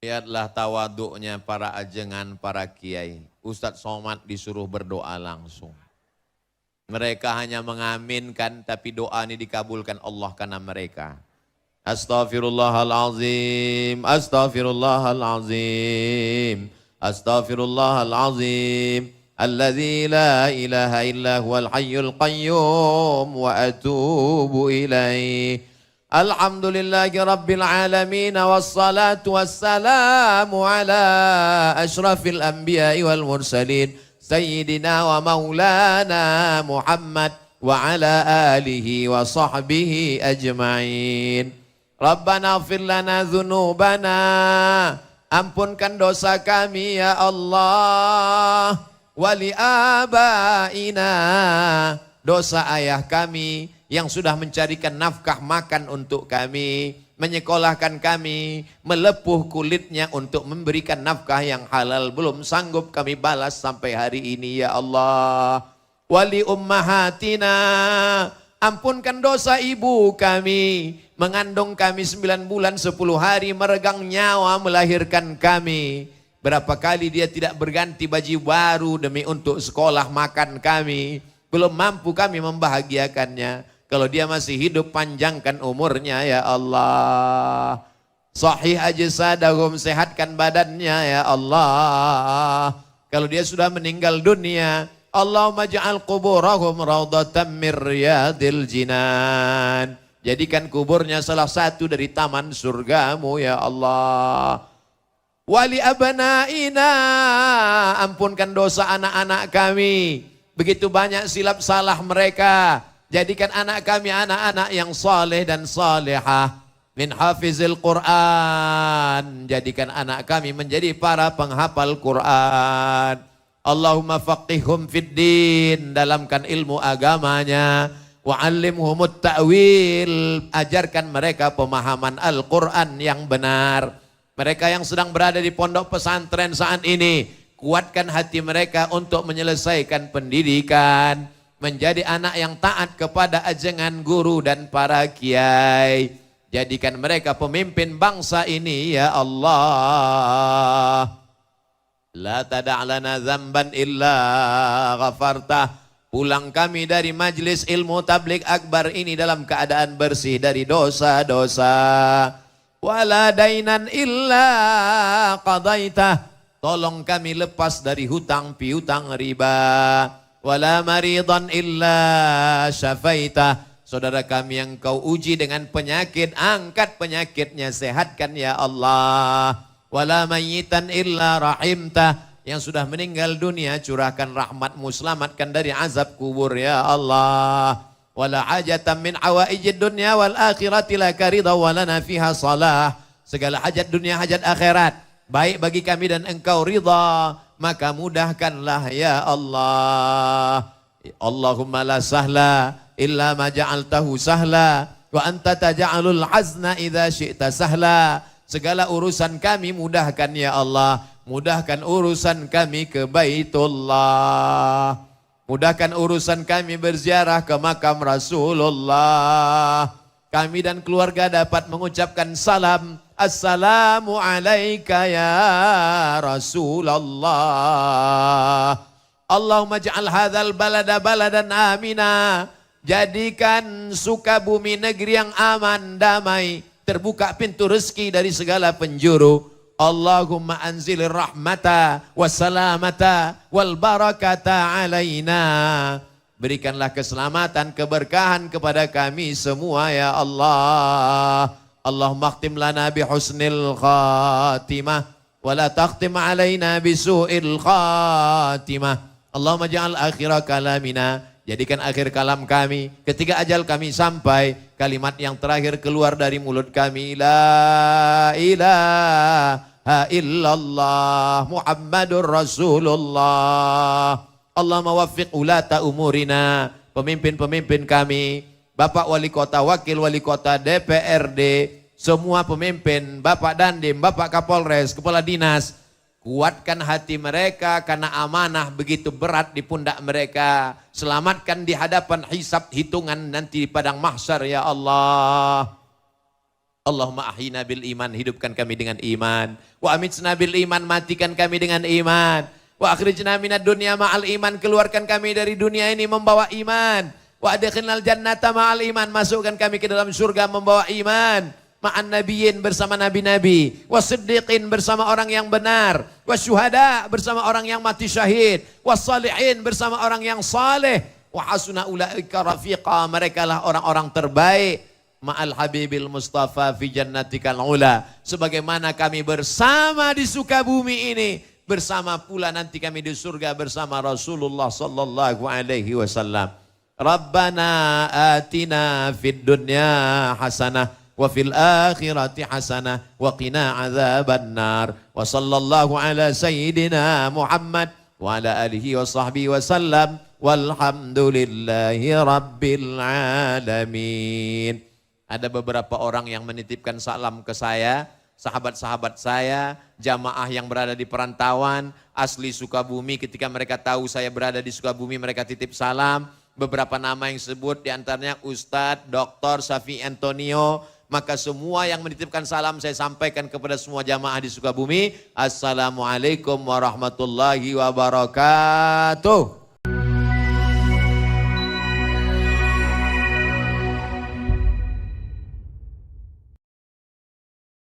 Lihatlah tawaduknya para ajengan, para kiai. Ustadz Somad disuruh berdoa langsung. Mereka hanya mengaminkan, tapi doa ini dikabulkan Allah karena mereka. Astaghfirullahalazim, astaghfirullahalazim, astaghfirullahalazim. Alladzi la ilaha illa huwal hayyul qayyum wa atubu ilaih. Alhamdulillahi rabbil alamin wassalatu wassalamu ala asyrafil anbiya'i wal mursalin sayyidina wa maulana Muhammad wa ala alihi wa sahbihi ajma'in. Rabbana ighfir lana dzunubana, ampunkan dosa kami ya Allah. Wali abaina, dosa ayah kami yang sudah mencarikan nafkah makan untuk kami, menyekolahkan kami, melepuh kulitnya untuk memberikan nafkah yang halal, belum sanggup kami balas sampai hari ini ya Allah. Wali ummahatina, ampunkan dosa ibu kami, mengandung kami 9 bulan 10 hari, meregang nyawa melahirkan kami. Berapa kali dia tidak berganti baju baru demi untuk sekolah makan kami. Belum mampu kami membahagiakannya. Kalau dia masih hidup, panjangkan umurnya ya Allah. Sahih ajsadahum, sehatkan badannya ya Allah. Kalau dia sudah meninggal dunia, Allahumma ja'al quburahum raudatan min riyadil jinan. Jadikan kuburnya salah satu dari taman surgamu ya Allah. Wali abnaina, ampunkan dosa anak-anak kami. Begitu banyak silap salah mereka. Jadikan anak kami anak-anak yang saleh dan salihah. Min hafizil Quran. Jadikan anak kami menjadi para penghafal Quran. Allahumma faqihhum fid din, dalamkan ilmu agamanya. Wa'allimhumut ta'wil, ajarkan mereka pemahaman Al-Quran yang benar. Mereka yang sedang berada di pondok pesantren saat ini, kuatkan hati mereka untuk menyelesaikan pendidikan, menjadi anak yang taat kepada ajengan guru dan para kiai. Jadikan mereka pemimpin bangsa ini ya Allah. La tada'lana zamban illa ghafartah. Pulang kami dari majlis ilmu tabligh akbar ini dalam keadaan bersih dari dosa-dosa. wala dainan illa qadaitah. Tolong kami lepas dari hutang piutang riba. Wala maridan illa syafaitah. Saudara kami yang kau uji dengan penyakit, angkat penyakitnya, sehatkan ya Allah. Wala mayyitan illa rahimtah. Yang sudah meninggal dunia, curahkan rahmatmu, selamatkan dari azab kubur ya Allah. Wala hajatan min awaijid dunya wal akhirati laka ridha wa lana fiha salah. Segala hajat dunia, hajat akhirat, baik bagi kami dan engkau ridha, maka mudahkanlah ya Allah. Allahumma la sahla illa ma ja'altahu sahla wa anta taj'alul hazna idza syi'ta sahla. Segala urusan kami mudahkan ya Allah. Mudahkan urusan kami ke Baitullah. Mudahkan urusan kami berziarah ke makam Rasulullah. Kami dan keluarga dapat mengucapkan salam. Assalamu alaika ya Rasulullah. Allahumma ja'al hadzal balada baladan amina. Jadikan Sukabumi negeri yang aman, damai, terbuka pintu rezeki dari segala penjuru. Allahumma anzilir rahmata wassalamata wal barakata alaina. Berikanlah keselamatan, keberkahan kepada kami semua ya Allah. Allahumma akhtim lana bihusnil khatimah wa la takhtim alaina bisu'il khatimah. Allahumma ja'al akhira kalamina, jadikan akhir kalam kami ketika ajal kami sampai, kalimat yang terakhir keluar dari mulut kami, la ilaha illallah Muhammadur Rasulullah. Allahumma waffiq ulata umurina, pemimpin-pemimpin kami, Bapak Wali Kota, Wakil Wali Kota, DPRD, semua pemimpin, Bapak Dandim, Bapak Kapolres, Kepala Dinas, kuatkan hati mereka karena amanah begitu berat di pundak mereka. Selamatkan di hadapan hisab hitungan nanti di padang mahsyar ya Allah. Allahumma ahyina bil iman, hidupkan kami dengan iman. Wa amitsna bil iman, matikan kami dengan iman. Wa akhrijna minad dunya ma'al iman, keluarkan kami dari dunia ini membawa iman. Wa adkhilnal jannata ma'al iman, masukkan kami ke dalam surga membawa iman. Ma'an nabiyyin, bersama nabi-nabi, wasiddiqin, bersama orang yang benar, wasyuhada, bersama orang yang mati syahid, wassalihin, bersama orang yang saleh, wa hasuna ulaika rafiqa, mereka lah orang-orang terbaik, ma'al habibil mustafa fi jannatikal ula, sebagaimana kami bersama di Sukabumi ini, bersama pula nanti kami di surga bersama Rasulullah sallallahu alaihi wasallam. Rabbana atina fid dunya hasanah wa fil akhirati hasanah wa qina adzaban nar. Wa sallallahu ala sayyidina Muhammad wa ala alihi wa sahbihi wa sallam walhamdulillahi rabbil alamin. Ada beberapa orang yang menitipkan salam ke saya, sahabat-sahabat saya, jamaah yang berada di perantauan, asli Sukabumi. Ketika mereka tahu saya berada di Sukabumi, mereka titip salam. Beberapa nama yang sebut diantaranya Ustadz Dr. Safi Antonio. Maka semua yang menitipkan salam saya sampaikan kepada semua jamaah di Sukabumi. Assalamualaikum warahmatullahi wabarakatuh.